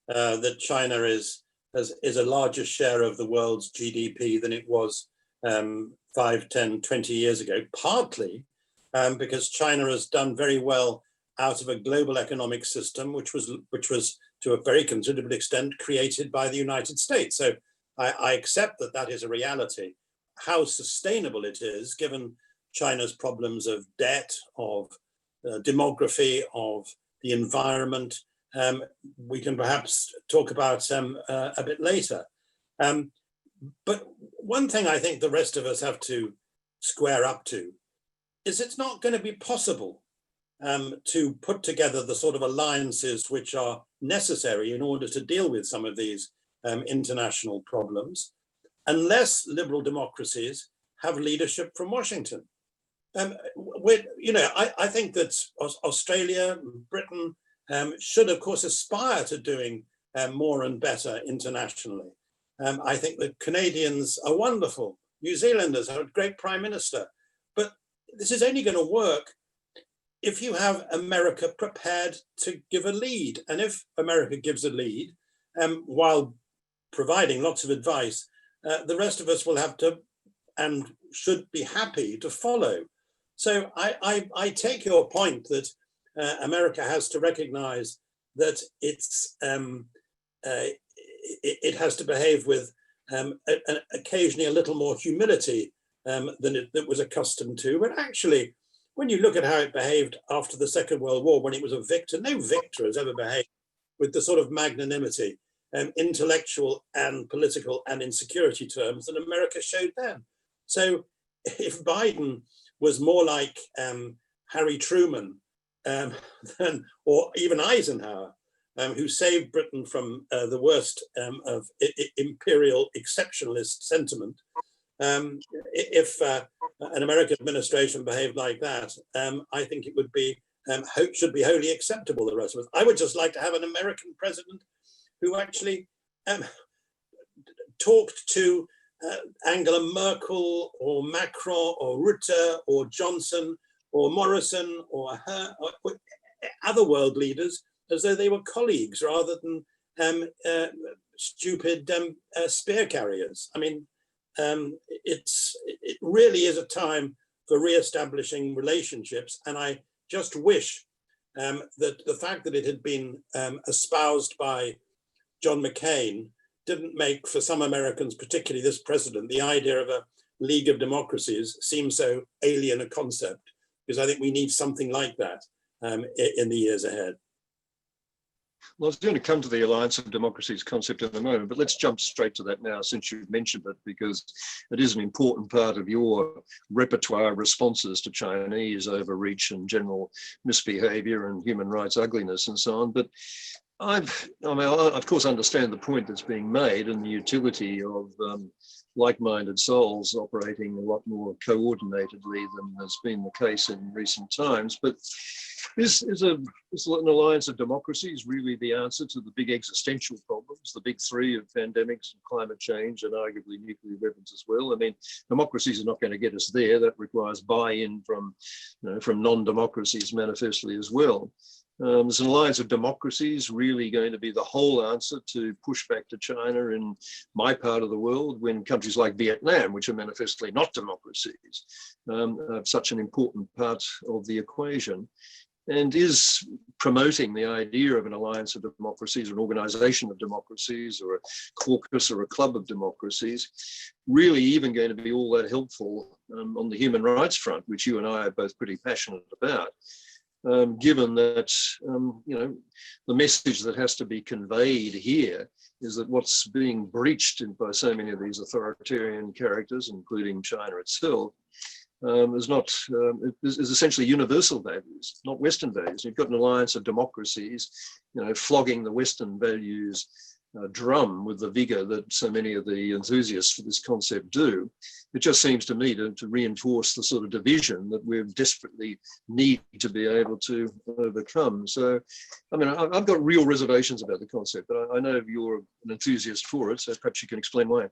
that China is a larger share of the world's GDP than it was 5, 10, 20 years ago, partly because China has done very well out of a global economic system, which was to a very considerable extent created by the United States. So I accept that is a reality. How sustainable it is, given China's problems of debt, of demography, of the environment, we can perhaps talk about a bit later. But one thing I think the rest of us have to square up to is it's not going to be possible to put together the sort of alliances which are necessary in order to deal with some of these international problems, unless liberal democracies have leadership from Washington. I think that Australia, Britain, should, of course, aspire to doing more and better internationally. I think the Canadians are wonderful. New Zealanders have a great prime minister. But this is only going to work if you have America prepared to give a lead. And if America gives a lead, while providing lots of advice, the rest of us will have to and should be happy to follow. So I take your point that America has to recognize that it has to behave with occasionally a little more humility than it was accustomed to. But actually, when you look at how it behaved after the Second World War, when it was a victor, no victor has ever behaved with the sort of magnanimity, intellectual and political and in security terms that America showed then. So if Biden was more like Harry Truman, or even Eisenhower, who saved Britain from the worst of imperial exceptionalist sentiment. If an American administration behaved like that, I think it would be should be wholly acceptable. The rest of us. I would just like to have an American president who actually talked to Angela Merkel or Macron or Rutte or Johnson or Morrison or other world leaders as though they were colleagues rather than stupid spear carriers. I mean, it really is a time for re-establishing relationships, and I just wish that the fact that it had been espoused by John McCain didn't make, for some Americans, particularly this president, the idea of a League of Democracies seem so alien a concept, because I think we need something like that in the years ahead. Well, I was going to come to the Alliance of Democracies concept in a moment, but let's jump straight to that now, since you've mentioned it, because it is an important part of your repertoire responses to Chinese overreach and general misbehavior and human rights ugliness and so on. But I of course, understand the point that's being made and the utility of like-minded souls operating a lot more coordinatedly than has been the case in recent times. But is an alliance of democracies really the answer to the big existential problems, the big three of pandemics and climate change and arguably nuclear weapons as well? I mean, democracies are not going to get us there. That requires buy-in from non-democracies manifestly as well. Is an alliance of democracies really going to be the whole answer to push back to China in my part of the world, when countries like Vietnam, which are manifestly not democracies, are such an important part of the equation? And is promoting the idea of an alliance of democracies, or an organization of democracies, or a caucus or a club of democracies, really even going to be all that helpful on the human rights front, which you and I are both pretty passionate about? Given that, the message that has to be conveyed here is that what's being breached by so many of these authoritarian characters, including China itself, is essentially universal values, not Western values. You've got an alliance of democracies, flogging the Western values drum with the vigor that so many of the enthusiasts for this concept do. It just seems to me to reinforce the sort of division that we desperately need to be able to overcome. So, I mean, I've got real reservations about the concept, but I know you're an enthusiast for it, so perhaps you can explain why.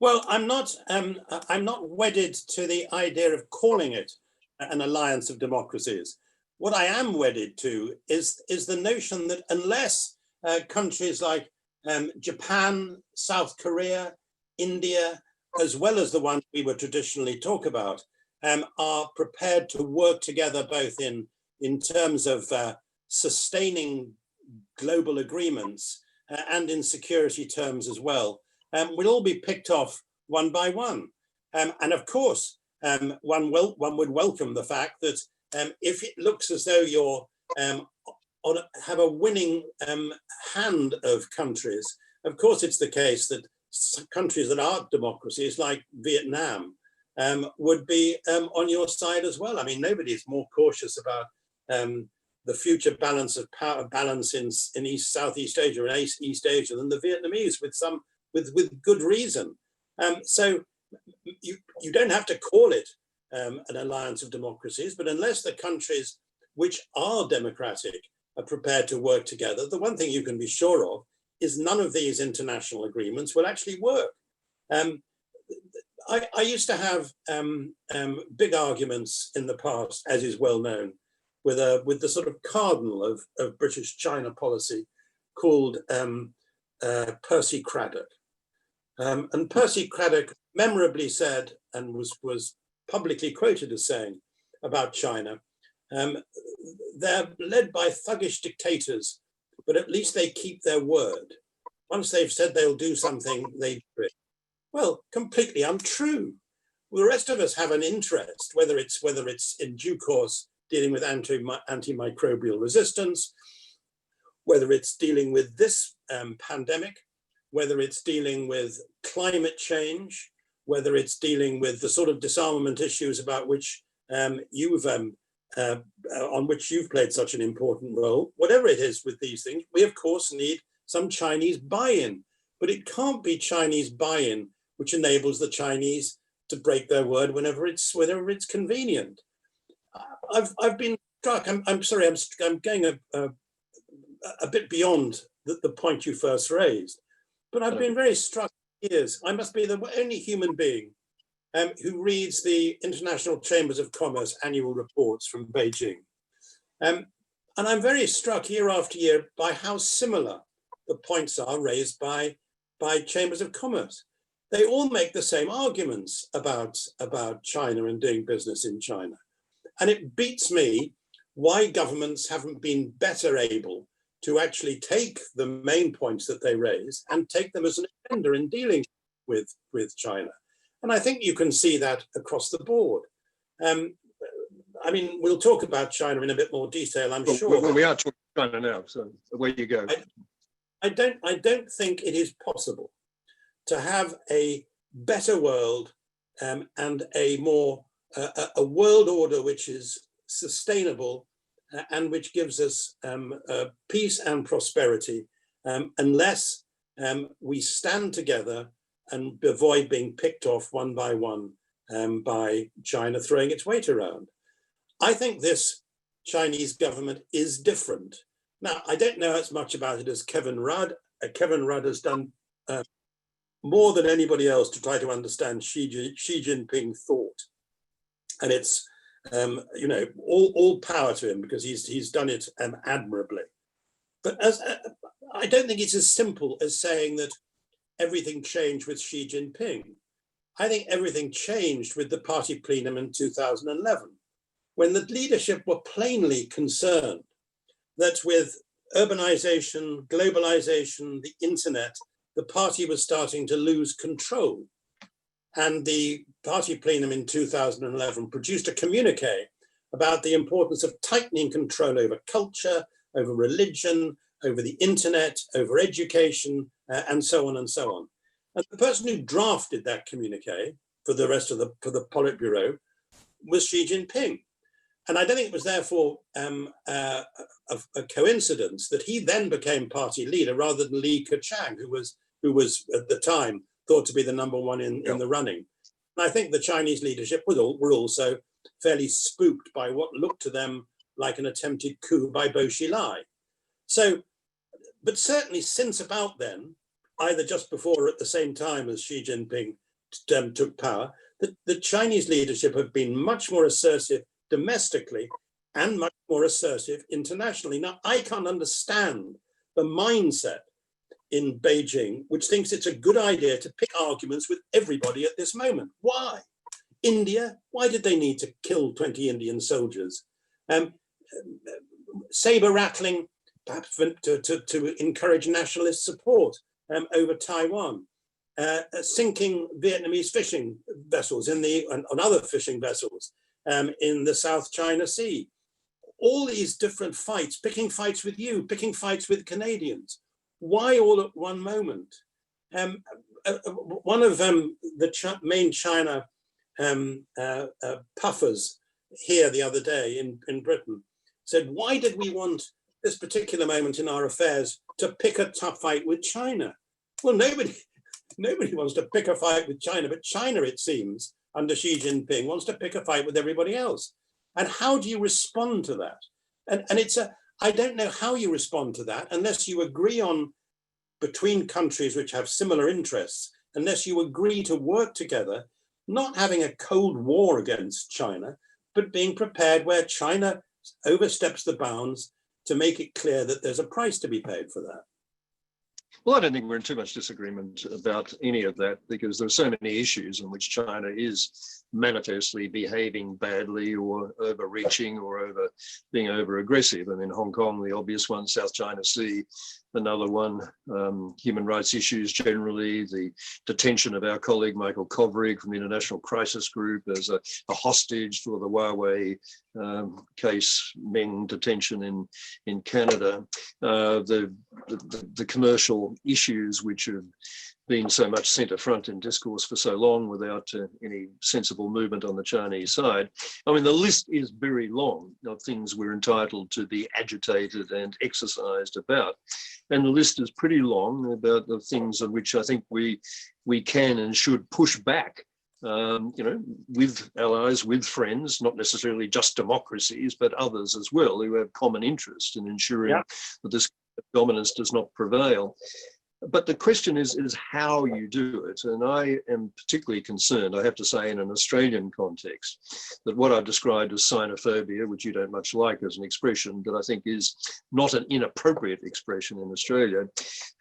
Well, I'm not wedded to the idea of calling it an alliance of democracies. What I am wedded to is the notion that unless countries like Japan, South Korea, India, as well as the ones we would traditionally talk about, are prepared to work together both in terms of sustaining global agreements and in security terms as well, we'll all be picked off one by one. And of course, one would welcome the fact that if it looks as though you're have a winning hand of countries, of course it's the case that countries that aren't democracies like Vietnam would be on your side as well. I mean, nobody's more cautious about the future balance of power in Southeast Asia and East Asia than the Vietnamese, with good reason. So you don't have to call it an alliance of democracies, but unless the countries which are democratic are prepared to work together, the one thing you can be sure of is none of these international agreements will actually work. I used to have big arguments in the past, as is well known, with the sort of cardinal of British China policy called Percy Craddock. And Percy Craddock memorably said, and was publicly quoted as saying about China, they're led by thuggish dictators, but at least they keep their word. Once they've said they'll do something, they do it. Well, completely untrue. The rest of us have an interest, whether it's in due course dealing with antimicrobial resistance, whether it's dealing with this pandemic, whether it's dealing with climate change, whether it's dealing with the sort of disarmament issues about which on which you've played such an important role. Whatever it is with these things, we of course need some Chinese buy-in, but it can't be Chinese buy-in which enables the Chinese to break their word whenever it's convenient. I've been struck. I'm sorry. I'm going a bit beyond the point you first raised, but I've been very struck. I must be the only human being who reads the International Chambers of Commerce annual reports from Beijing. And I'm very struck year after year by how similar the points are raised by Chambers of Commerce. They all make the same arguments about China and doing business in China. And it beats me why governments haven't been better able to actually take the main points that they raise and take them as an agenda in dealing with China. And I think you can see that across the board. I mean, we'll talk about China in a bit more detail, I'm sure. Well, we are talking China now, so away you go. I don't think it is possible to have a better world and a more a world order which is sustainable and which gives us peace and prosperity unless we stand together and avoid being picked off one by China throwing its weight around. I think this Chinese government is different. Now, I don't know as much about it as Kevin Rudd. Kevin Rudd has done more than anybody else to try to understand Xi Jinping thought. And it's, you know, all power to him because he's done it admirably. But I don't think it's as simple as saying that everything changed with Xi Jinping. I think everything changed with the party plenum in 2011, when the leadership were plainly concerned that with urbanization, globalization, the internet, the party was starting to lose control. And the party plenum in 2011 produced a communique about the importance of tightening control over culture, over religion, over the internet, over education, and so on and so on. And the person who drafted that communique for the rest of for the Politburo was Xi Jinping. And I don't think it was therefore a coincidence that he then became party leader rather than Li Keqiang, who was at the time thought to be the number one in the running. And I think the Chinese leadership were also fairly spooked by what looked to them like an attempted coup by Bo Xilai. So, but certainly since about then, either just before or at the same time as Xi Jinping took power, the Chinese leadership have been much more assertive domestically and much more assertive internationally. Now, I can't understand the mindset in Beijing, which thinks it's a good idea to pick arguments with everybody at this moment. Why? India, why did they need to kill 20 Indian soldiers? Saber rattling, perhaps to encourage nationalist support over Taiwan. Sinking Vietnamese fishing vessels and other fishing vessels in the South China Sea. All these different fights, picking fights with you, picking fights with Canadians. Why all at one moment? One of the main China puffers here the other day in Britain said, why did we want this particular moment in our affairs to pick a tough fight with China? Well, nobody wants to pick a fight with China, but China, it seems, under Xi Jinping, wants to pick a fight with everybody else. And how do you respond to that? And I don't know how you respond to that unless you agree on, between countries which have similar interests, unless you agree to work together, not having a Cold War against China, but being prepared where China oversteps the bounds to make it clear that there's a price to be paid for that. Well, I don't think we're in too much disagreement about any of that because there are so many issues in which China is manifestly behaving badly or overreaching or being over aggressive. I mean, Hong Kong, the obvious one, South China Sea, another one, human rights issues generally, the detention of our colleague Michael Kovrig from the International Crisis Group as a hostage for the Huawei case, Meng detention in Canada, the commercial issues which have been so much centre front in discourse for so long without any sensible movement on the Chinese side. I mean, the list is very long of things we're entitled to be agitated and exercised about. And the list is pretty long about the things on which I think we can and should push back, you know, with allies, with friends, not necessarily just democracies, but others as well who have common interest in ensuring that this dominance does not prevail. But the question is how you do it. And I am particularly concerned, I have to say, in an Australian context, that what I've described as xenophobia, which you don't much like as an expression, but I think is not an inappropriate expression in Australia,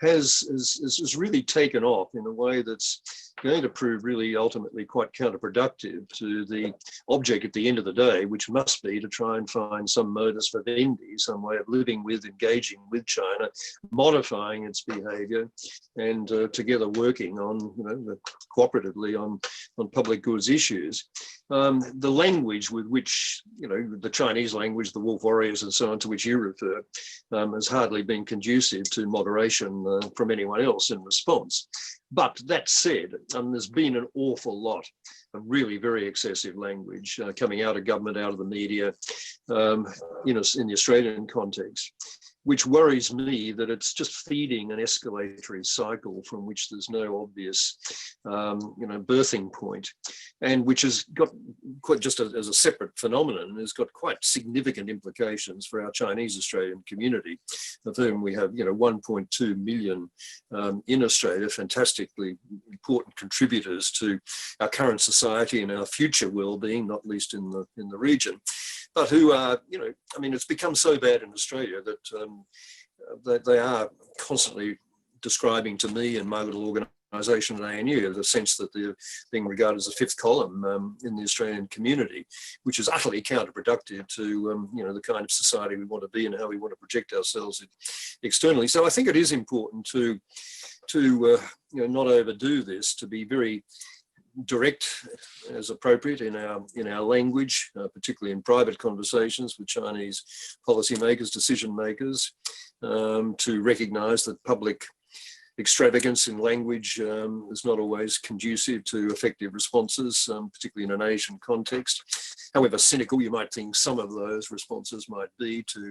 has really taken off in a way that's going to prove really ultimately quite counterproductive to the object at the end of the day, which must be to try and find some modus vivendi, some way of living with, engaging with China, modifying its behaviour, and together working on, cooperatively on public goods issues. The language with which, the Chinese language, the wolf warriors and so on, to which you refer, has hardly been conducive to moderation from anyone else in response. But that said, there's been an awful lot of really very excessive language coming out of government, out of the media, in the Australian context, which worries me that it's just feeding an escalatory cycle from which there's no obvious, birthing point, and which has got quite just as a separate phenomenon, has got quite significant implications for our Chinese Australian community, of whom we have, 1.2 million in Australia, fantastically important contributors to our current society and our future well-being, not least in the region, but who are, it's become so bad in Australia that they are constantly describing to me and my little organisation at ANU the sense that they're being regarded as a fifth column in the Australian community, which is utterly counterproductive to, the kind of society we want to be and how we want to project ourselves externally. So I think it is important to not overdo this, to be very direct as appropriate in our language, particularly in private conversations with Chinese policymakers, decision makers, to recognise that public extravagance in language is not always conducive to effective responses, particularly in an Asian context. However cynical you might think some of those responses might be to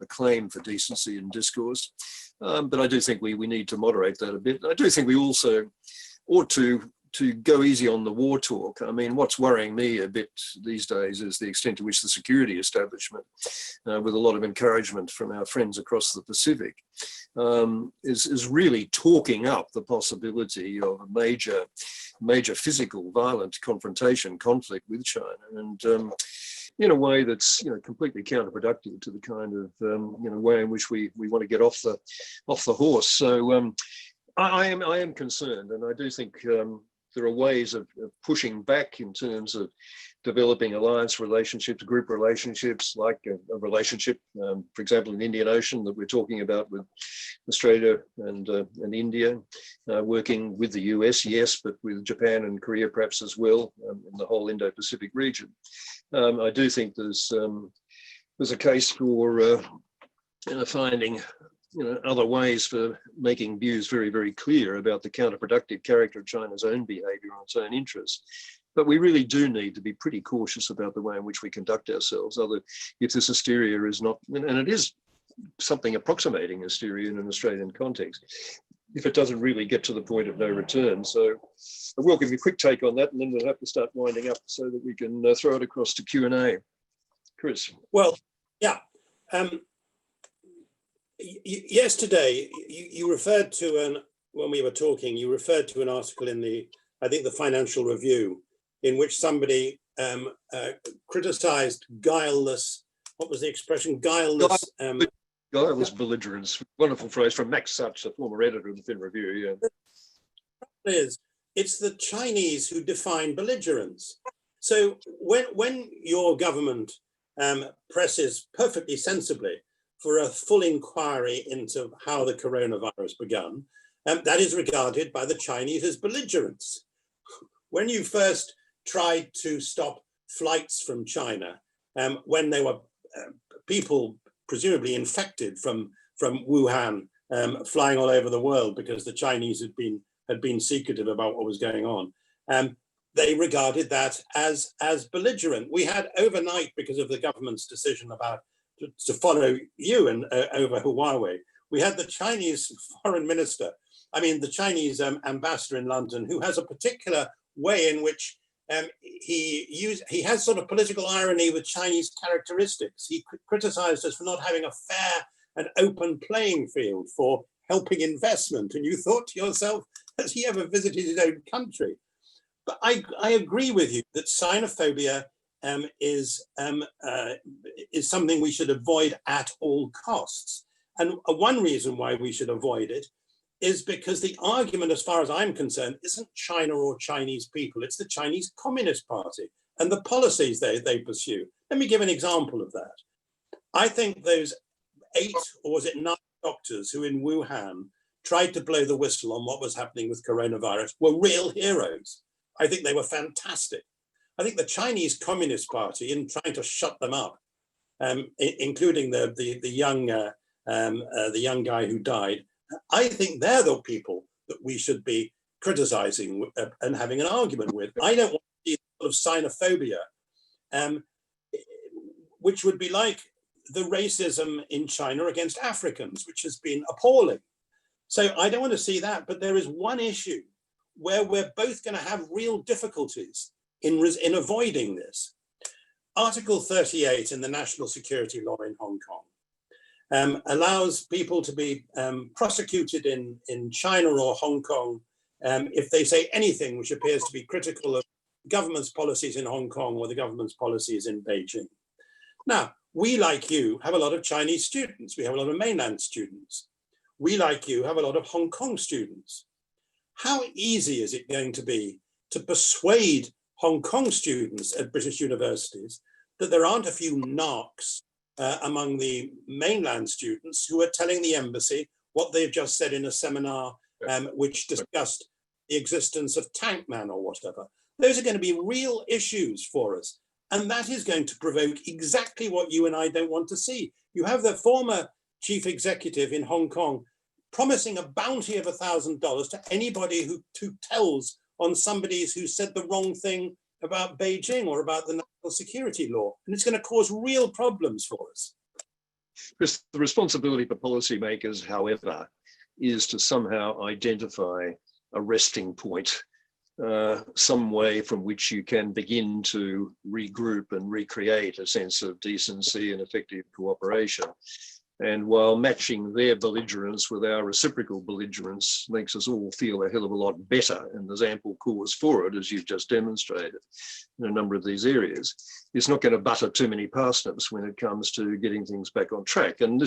the claim for decency in discourse. But I do think we need to moderate that a bit. I do think we also ought to go easy on the war talk. I mean, what's worrying me a bit these days is the extent to which the security establishment, with a lot of encouragement from our friends across the Pacific, is really talking up the possibility of a major physical violent conflict with China, and in a way that's completely counterproductive to the kind of way in which we want to get off the horse. So I am concerned, and I do think there are ways of pushing back in terms of developing alliance relationships, group relationships, like a relationship, for example, in the Indian Ocean that we're talking about with Australia and India, working with the US, yes, but with Japan and Korea perhaps as well, in the whole Indo-Pacific region. I do think there's a case for finding other ways for making views very, very clear about the counterproductive character of China's own behaviour on its own interests. But we really do need to be pretty cautious about the way in which we conduct ourselves. If this hysteria is not, and it is something approximating hysteria in an Australian context, if it doesn't really get to the point of no return. So I will give you a quick take on that, and then we'll have to start winding up so that we can throw it across to Q&A. Chris. Well, yeah. Yesterday, you referred to when we were talking, you referred to an article in the Financial Review, in which somebody criticised guileless, what was the expression? Guileless belligerence. Wonderful phrase from Max Such, a former editor of the Fin Review. Yeah. The problem is, it's the Chinese who define belligerence. So when your government presses perfectly sensibly for a full inquiry into how the coronavirus began, that is regarded by the Chinese as belligerence. When you first tried to stop flights from China, when there were people presumably infected from Wuhan flying all over the world because the Chinese had been secretive about what was going on, they regarded that as belligerent. We had overnight, because of the government's decision to follow you and over Huawei, we had the Chinese foreign minister, the Chinese ambassador in London, who has a particular way in which he has sort of political irony with Chinese characteristics. He criticized us for not having a fair and open playing field for helping investment. And you thought to yourself, has he ever visited his own country? But I agree with you that xenophobia is something we should avoid at all costs. And one reason why we should avoid it is because the argument, as far as I'm concerned, isn't China or Chinese people, it's the Chinese Communist Party and the policies they pursue. Let me give an example of that. I think those 8 or was it 9 doctors who in Wuhan tried to blow the whistle on what was happening with coronavirus were real heroes. I think they were fantastic. I think the Chinese Communist Party, in trying to shut them up, including the young guy who died, I think they're the people that we should be criticizing and having an argument with. I don't want to see sort of xenophobia, which would be like the racism in China against Africans, which has been appalling. So I don't want to see that, but there is one issue where we're both going to have real difficulties in avoiding this. Article 38 in the national security law in Hong Kong allows people to be prosecuted in China or Hong Kong if they say anything which appears to be critical of government's policies in Hong Kong or the government's policies in Beijing. Now, we, like you, have a lot of Chinese students. We have a lot of mainland students. We, like you, have a lot of Hong Kong students. How easy is it going to be to persuade Hong Kong students at British universities that there aren't a few narcs among the mainland students who are telling the embassy what they've just said in a seminar which discussed the existence of Tank Man or whatever? Those are going to be real issues for us. And that is going to provoke exactly what you and I don't want to see. You have the former chief executive in Hong Kong promising a bounty of $1,000 to anybody who tells on somebody who said the wrong thing about Beijing or about the national security law. And it's going to cause real problems for us. Chris, the responsibility for policymakers, however, is to somehow identify a resting point, some way from which you can begin to regroup and recreate a sense of decency and effective cooperation. And while matching their belligerence with our reciprocal belligerence makes us all feel a hell of a lot better, and there's ample cause for it, as you've just demonstrated in a number of these areas, it's not going to butter too many parsnips when it comes to getting things back on track. And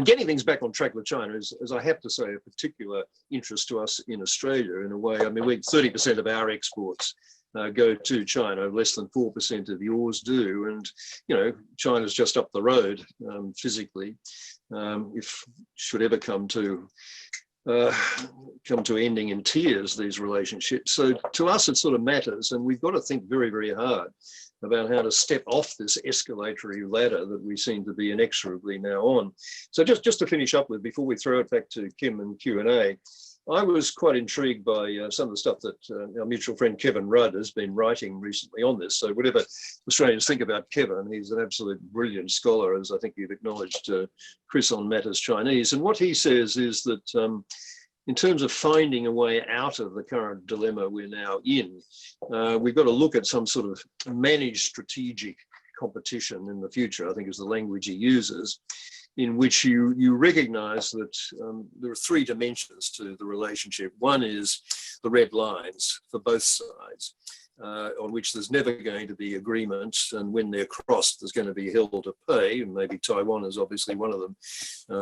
getting things back on track with China is, as I have to say, a particular interest to us in Australia in a way. I mean, 30% of our exports go to China, less than 4% of yours do. And, you know, China's just up the road physically. If should ever come to ending in tears, these relationships. So to us, it sort of matters. And we've got to think very, very hard about how to step off this escalatory ladder that we seem to be inexorably now on. So just to finish up with, before we throw it back to Kim and Q&A, I was quite intrigued by some of the stuff that our mutual friend Kevin Rudd has been writing recently on this. So whatever Australians think about Kevin, he's an absolute brilliant scholar, as I think you've acknowledged, Chris, on matters Chinese. And what he says is that in terms of finding a way out of the current dilemma we're now in, we've got to look at some sort of managed strategic competition in the future, I think is the language he uses, in which you recognize that there are 3 dimensions to the relationship. One is the red lines for both sides, on which there's never going to be agreement, and when they're crossed, there's going to be hell to pay, and maybe Taiwan is obviously one of them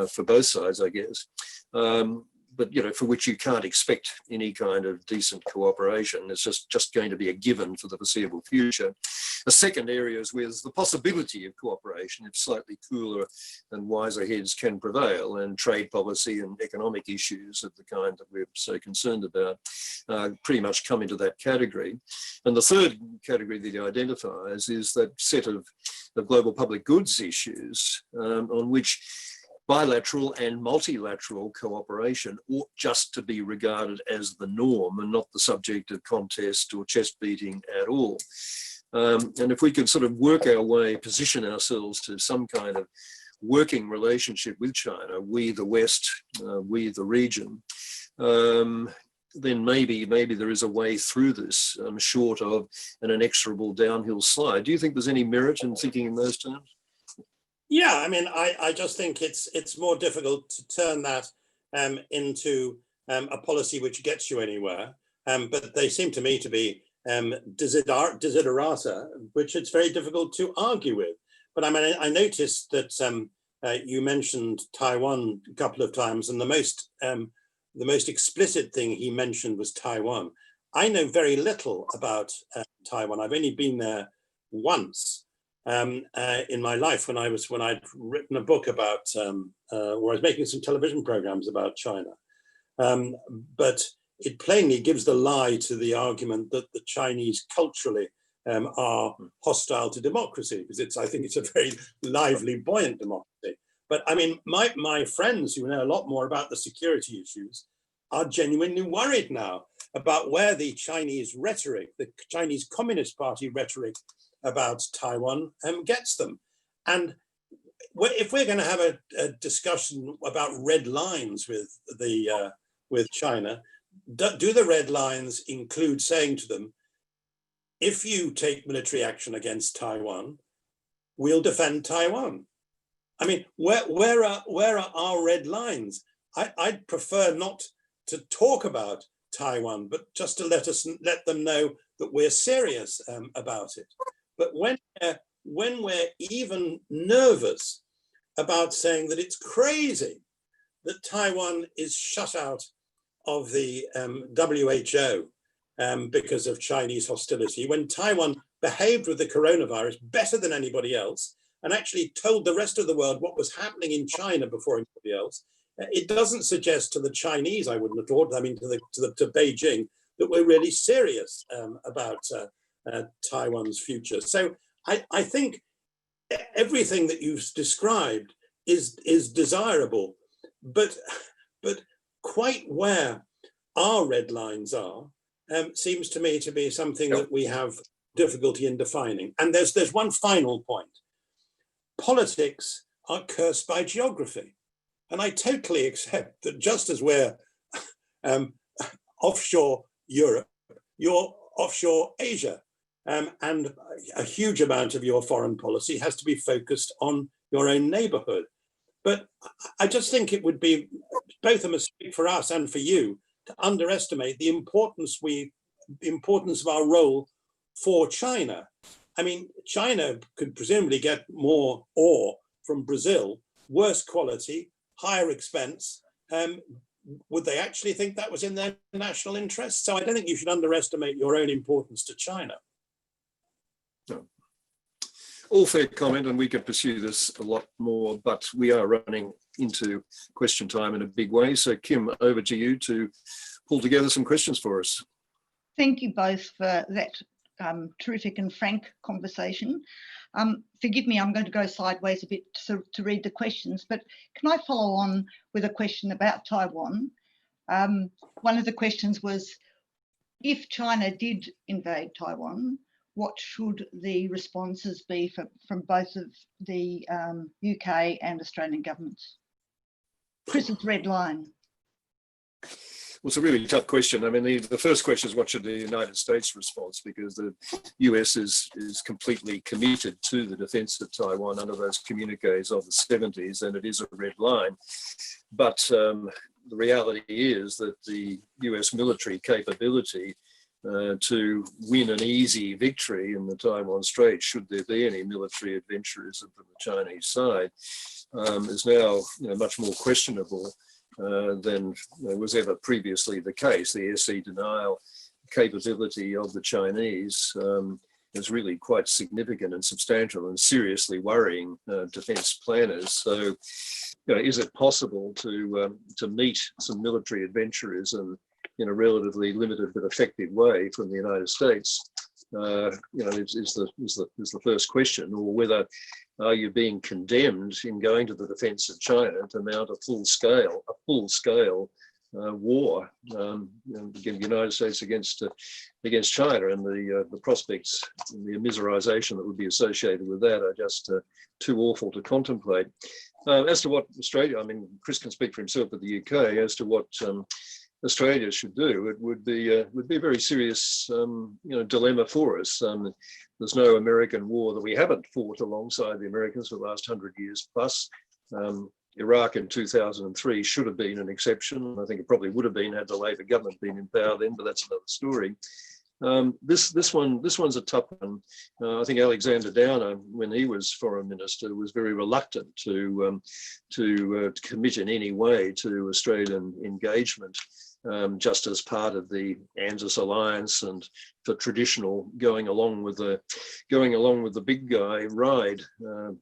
for both sides, I guess. But, you know, for which you can't expect any kind of decent cooperation. It's just going to be a given for the foreseeable future. A second area is where there's the possibility of cooperation if slightly cooler and wiser heads can prevail, and trade policy and economic issues of the kind that we're so concerned about pretty much come into that category. And the third category that he identifies is that set of global public goods issues on which bilateral and multilateral cooperation ought just to be regarded as the norm and not the subject of contest or chest beating at all. And if we could sort of work our way, position ourselves to some kind of working relationship with China, we the West, we the region, then maybe there is a way through this, short of an inexorable downhill slide. Do you think there's any merit in thinking in those terms? Yeah, I mean, I just think it's more difficult to turn that into a policy which gets you anywhere. But they seem to me to be desiderata, which it's very difficult to argue with. But I mean, I noticed that you mentioned Taiwan a couple of times, and the most the most explicit thing he mentioned was Taiwan. I know very little about Taiwan. I've only been there once in my life when I'd written a book about, where I was making some television programs about China. But it plainly gives the lie to the argument that the Chinese culturally are hostile to democracy, because I think it's a very lively, buoyant democracy. But I mean, my friends who know a lot more about the security issues are genuinely worried now about where the Chinese rhetoric, the Chinese Communist Party rhetoric about Taiwan gets them. And if we're going to have a discussion about red lines with China, do the red lines include saying to them, if you take military action against Taiwan, we'll defend Taiwan? I mean, where are our red lines? I'd prefer not to talk about Taiwan, but just to let them know that we're serious about it. But when we're even nervous about saying that it's crazy that Taiwan is shut out of the WHO because of Chinese hostility, when Taiwan behaved with the coronavirus better than anybody else and actually told the rest of the world what was happening in China before anybody else, it doesn't suggest to the Chinese, I wouldn't have thought, I mean to Beijing, that we're really serious about Taiwan's future. So I think everything that you've described is desirable, but quite where our red lines are seems to me to be something that we have difficulty in defining. And there's one final point. Politics are cursed by geography. And I totally accept that just as we're offshore Europe, you're offshore Asia. And a huge amount of your foreign policy has to be focused on your own neighborhood. But I just think it would be both a mistake for us and for you to underestimate the importance of our role for China. I mean, China could presumably get more ore from Brazil, worse quality, higher expense. Would they actually think that was in their national interest? So I don't think you should underestimate your own importance to China. No. All fair comment, and we could pursue this a lot more, but we are running into question time in a big way. So Kim, over to you to pull together some questions for us. Thank you both for that terrific and frank conversation. Forgive me, I'm going to go sideways a bit to read the questions, but can I follow on with a question about Taiwan? One of the questions was, if China did invade Taiwan, what should the responses be from both of the UK and Australian governments? Chris's red line. Well, it's a really tough question. I mean, the first question is, what should the United States response? Because the US is completely committed to the defence of Taiwan under those communiques of the 70s, and it is a red line. But the reality is that the US military capability to win an easy victory in the Taiwan Strait, should there be any military adventurism from the Chinese side, is now much more questionable than was ever previously the case. The SE denial capability of the Chinese is really quite significant and substantial and seriously worrying defence planners. So, is it possible to meet some military adventurism in a relatively limited but effective way from the United States? Is the first question, or whether are you being condemned in going to the defence of China to mount a full scale war, the United States against China, and the prospects and the immiseration that would be associated with that are just too awful to contemplate. As to what Australia, I mean, Chris can speak for himself, but the UK, as to what Australia should do, it would be a very serious dilemma for us. There's no American war that we haven't fought alongside the Americans for the last 100 years plus. Iraq in 2003 should have been an exception. I think it probably would have been had the Labor government been in power then, but that's another story. This one's a tough one. I think Alexander Downer, when he was foreign minister, was very reluctant to commit in any way to Australian engagement, just as part of the ANZUS alliance and for traditional going along with the big guy ride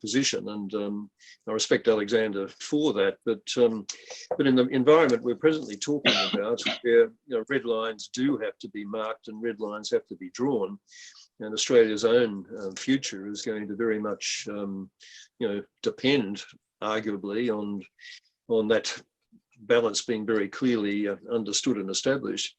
position. And I respect Alexander for that, but in the environment we're presently talking about, where red lines do have to be marked and red lines have to be drawn, and Australia's own future is going to very much depend arguably on that balance being very clearly understood and established.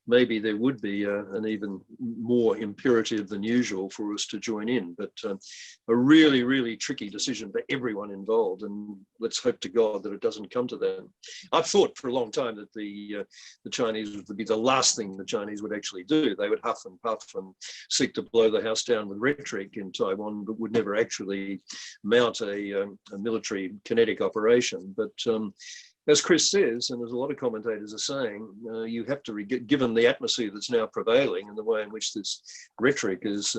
Maybe there would be an even more imperative than usual for us to join in, but a really, really tricky decision for everyone involved, and let's hope to God that it doesn't come to that. I've thought for a long time that the Chinese would be the last thing the Chinese would actually do. They would huff and puff and seek to blow the house down with rhetoric in Taiwan, but would never actually mount a military kinetic operation. But as Chris says, and as a lot of commentators are saying, you have to, given the atmosphere that's now prevailing and the way in which this rhetoric is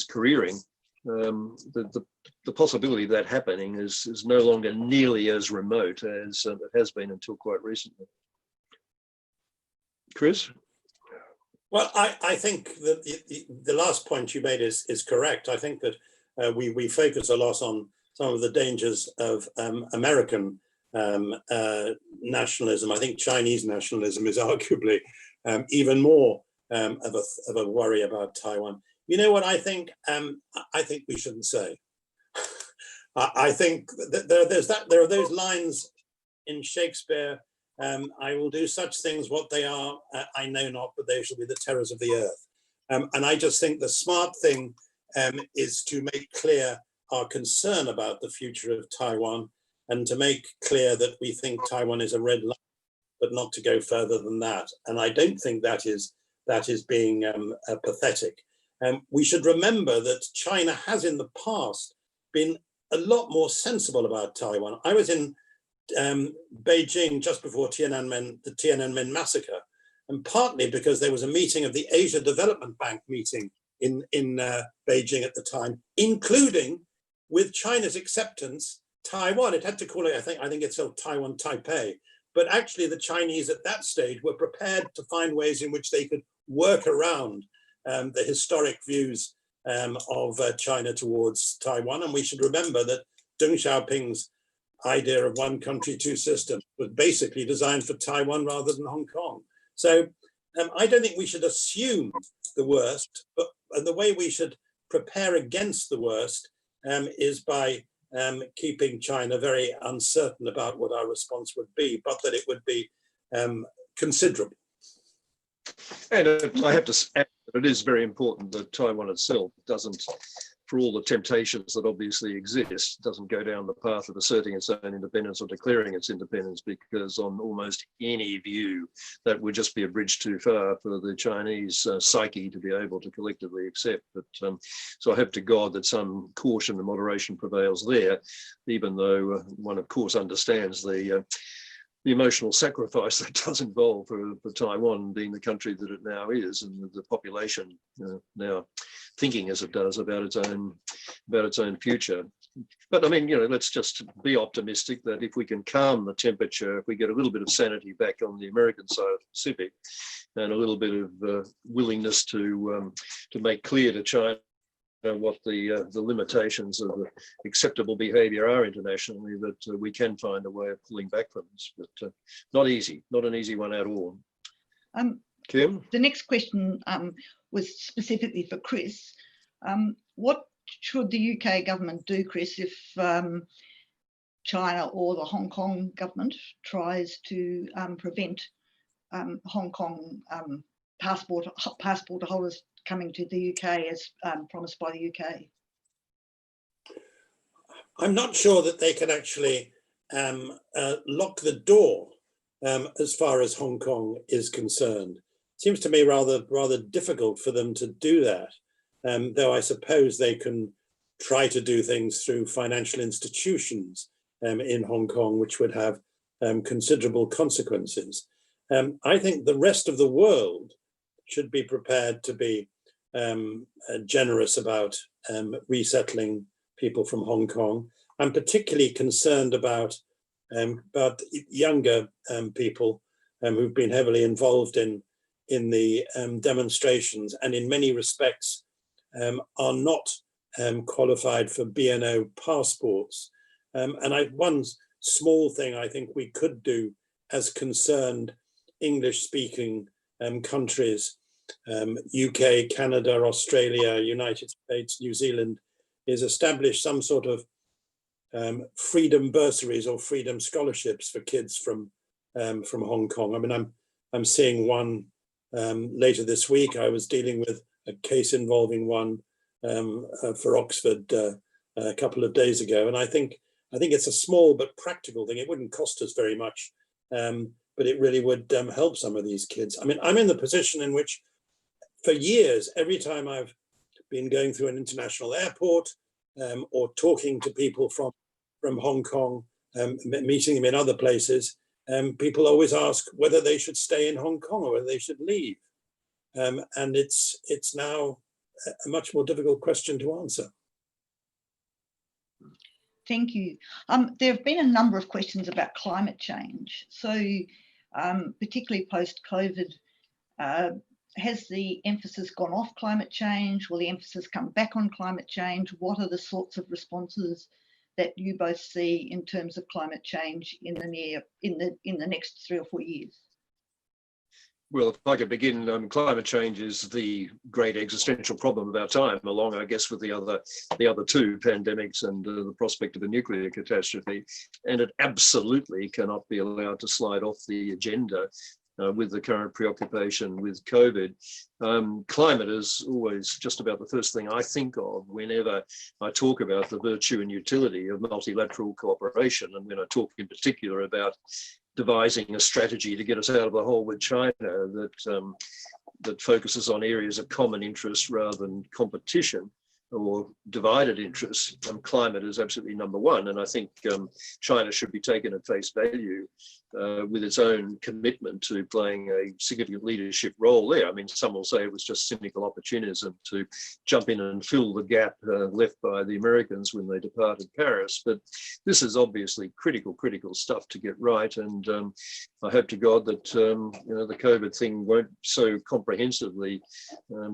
careering, the possibility of that happening is no longer nearly as remote as it has been until quite recently. Chris? Well, I think that the last point you made is correct. I think that we focus a lot on some of the dangers of American nationalism. I think Chinese nationalism is arguably even more of a worry about Taiwan. You know what I think? I think we shouldn't say. I think that there are those lines in Shakespeare. I will do such things, what they are, I know not, but they shall be the terrors of the earth. And I just think the smart thing is to make clear our concern about the future of Taiwan, and to make clear that we think Taiwan is a red line, but not to go further than that. And I don't think that is being pathetic. We should remember that China has in the past been a lot more sensible about Taiwan. I was in Beijing just before the Tiananmen massacre, and partly because there was a meeting of the Asia Development Bank meeting in Beijing at the time, including with China's acceptance, Taiwan, it had to call it, I think it's called Taiwan Taipei, but actually the Chinese at that stage were prepared to find ways in which they could work around the historic views of China towards Taiwan. And we should remember that Deng Xiaoping's idea of one country, two systems was basically designed for Taiwan rather than Hong Kong. So I don't think we should assume the worst, but the way we should prepare against the worst is by keeping China very uncertain about what our response would be, but that it would be considerable. And I have to add that it is very important that Taiwan itself doesn't, for all the temptations that obviously exist, doesn't go down the path of asserting its own independence or declaring its independence, because on almost any view that would just be a bridge too far for the Chinese psyche to be able to collectively accept. But so I hope to God that some caution and moderation prevails there, even though one of course understands the emotional sacrifice that does involve for Taiwan being the country that it now is, and the population now thinking as it does about its own future. But I mean, let's just be optimistic that if we can calm the temperature, if we get a little bit of sanity back on the American side of the Pacific, and a little bit of willingness to make clear to China what the limitations of acceptable behaviour are internationally, that we can find a way of pulling back from this. But not an easy one at all. Kim? The next question was specifically for Chris. What should the UK government do, Chris, if China or the Hong Kong government tries to prevent Hong Kong passport holders coming to the UK as promised by the UK? I'm not sure that they can actually lock the door as far as Hong Kong is concerned. It seems to me rather difficult for them to do that, though I suppose they can try to do things through financial institutions in Hong Kong, which would have considerable consequences. I think the rest of the world should be prepared to be generous about resettling people from Hong Kong. I'm particularly concerned about younger people who've been heavily involved in the demonstrations, and in many respects are not qualified for BNO passports. And one small thing I think we could do as concerned English-speaking countries, UK, Canada, Australia, United States, New Zealand, is establish some sort of freedom bursaries or freedom scholarships for kids from Hong Kong. I mean, I'm seeing one later this week. I was dealing with a case involving one for Oxford a couple of days ago, and I think it's a small but practical thing. It wouldn't cost us very much, but it really would help some of these kids. I mean, I'm in the position in which, for years, every time I've been going through an international airport or talking to people from Hong Kong, meeting them in other places, people always ask whether they should stay in Hong Kong or whether they should leave. And it's now a much more difficult question to answer. Thank you. There have been a number of questions about climate change. So particularly post-COVID, has the emphasis gone off climate change? Will the emphasis come back on climate change? What are the sorts of responses that you both see in terms of climate change in the next 3 or 4 years? Well, if I could begin, climate change is the great existential problem of our time, along, I guess, with the other two pandemics and the prospect of a nuclear catastrophe. And it absolutely cannot be allowed to slide off the agenda with the current preoccupation with COVID. Climate is always just about the first thing I think of whenever I talk about the virtue and utility of multilateral cooperation, and when I talk in particular about devising a strategy to get us out of the hole with China that focuses on areas of common interest rather than competition or divided interests. Climate is absolutely number one, and I think China should be taken at face value with its own commitment to playing a significant leadership role there. I mean, some will say it was just cynical opportunism to jump in and fill the gap left by the Americans when they departed Paris. But this is obviously critical stuff to get right. And I hope to God that the COVID thing won't so comprehensively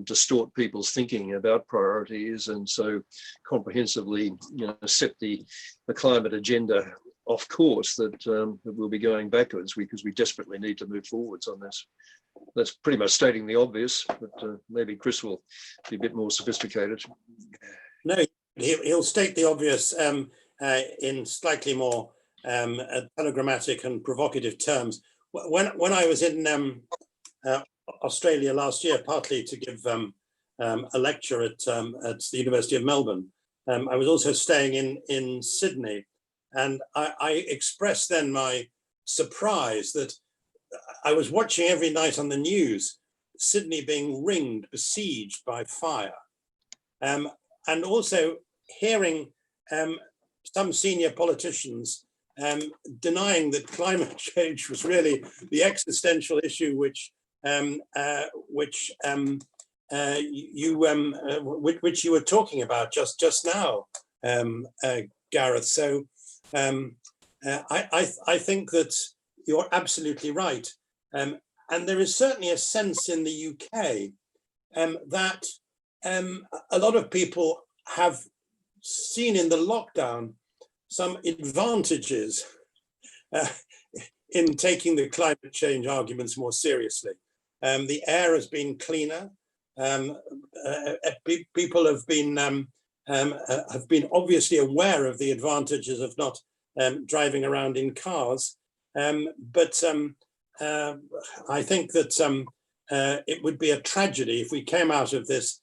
distort people's thinking about priorities, and so comprehensively set the climate agenda off course that we'll be going backwards, because we desperately need to move forwards on this. That's pretty much stating the obvious, but maybe Chris will be a bit more sophisticated. No, he'll state the obvious in slightly more telegrammatic and provocative terms. When I was in Australia last year, partly to give a lecture at the University of Melbourne, I was also staying in Sydney. And I expressed then my surprise that I was watching every night on the news, Sydney being ringed, besieged by fire. And also hearing some senior politicians denying that climate change was really the existential issue which you were talking about just now, Gareth. So I think that you're absolutely right. And there is certainly a sense in the UK that a lot of people have seen in the lockdown some advantages in taking the climate change arguments more seriously. The air has been cleaner. People have been obviously aware of the advantages of not driving around in cars, but I think that it would be a tragedy if we came out of this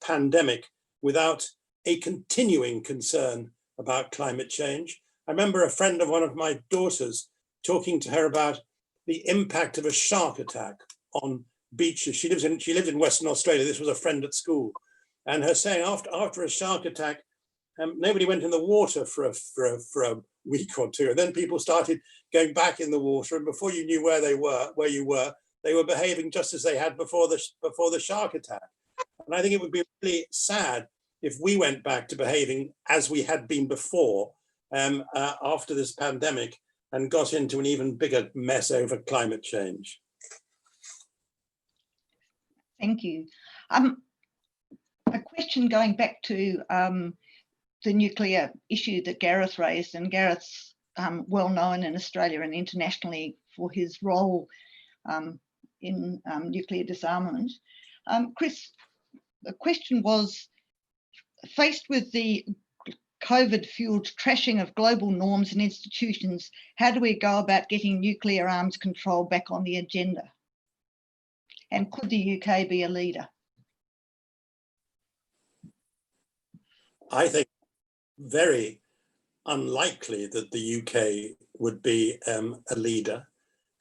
pandemic without a continuing concern about climate change. I remember a friend of one of my daughters talking to her about the impact of a shark attack on beaches. She lived in Western Australia. This was a friend at school. And her saying after a shark attack, nobody went in the water for a week or two. And then people started going back in the water. And before you knew where you were, they were behaving just as they had before the shark attack. And I think it would be really sad if we went back to behaving as we had been before after this pandemic and got into an even bigger mess over climate change. Thank you. A question going back to the nuclear issue that Gareth raised, and Gareth's well known in Australia and internationally for his role in nuclear disarmament. Chris, the question was, faced with the COVID-fueled trashing of global norms and institutions, how do we go about getting nuclear arms control back on the agenda? And could the UK be a leader? I think very unlikely that the UK would be a leader.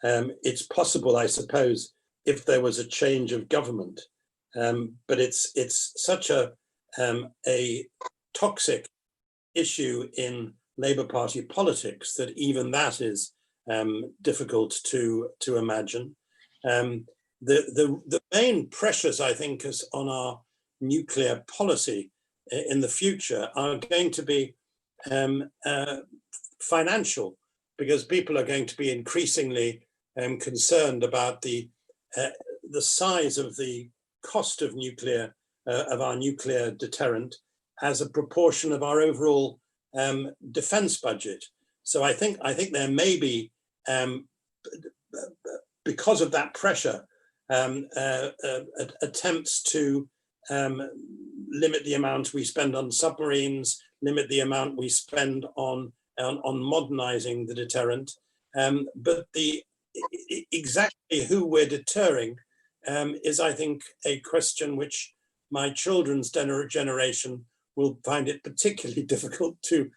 It's possible, I suppose, if there was a change of government, but it's such a toxic issue in Labour Party politics that even that is difficult to imagine. The main pressures, I think, is on our nuclear policy in the future are going to be financial, because people are going to be increasingly concerned about the size of the cost of nuclear, of our nuclear deterrent as a proportion of our overall defense budget. So I think there may be, because of that pressure, attempts to limit the amount we spend on submarines, limit the amount we spend on modernizing the deterrent. But exactly who we're deterring is, I think, a question which my children's generation will find it particularly difficult to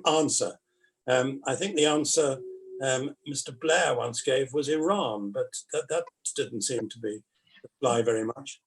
answer. I think the answer Mr. Blair once gave was Iran, but that didn't seem to be apply very much.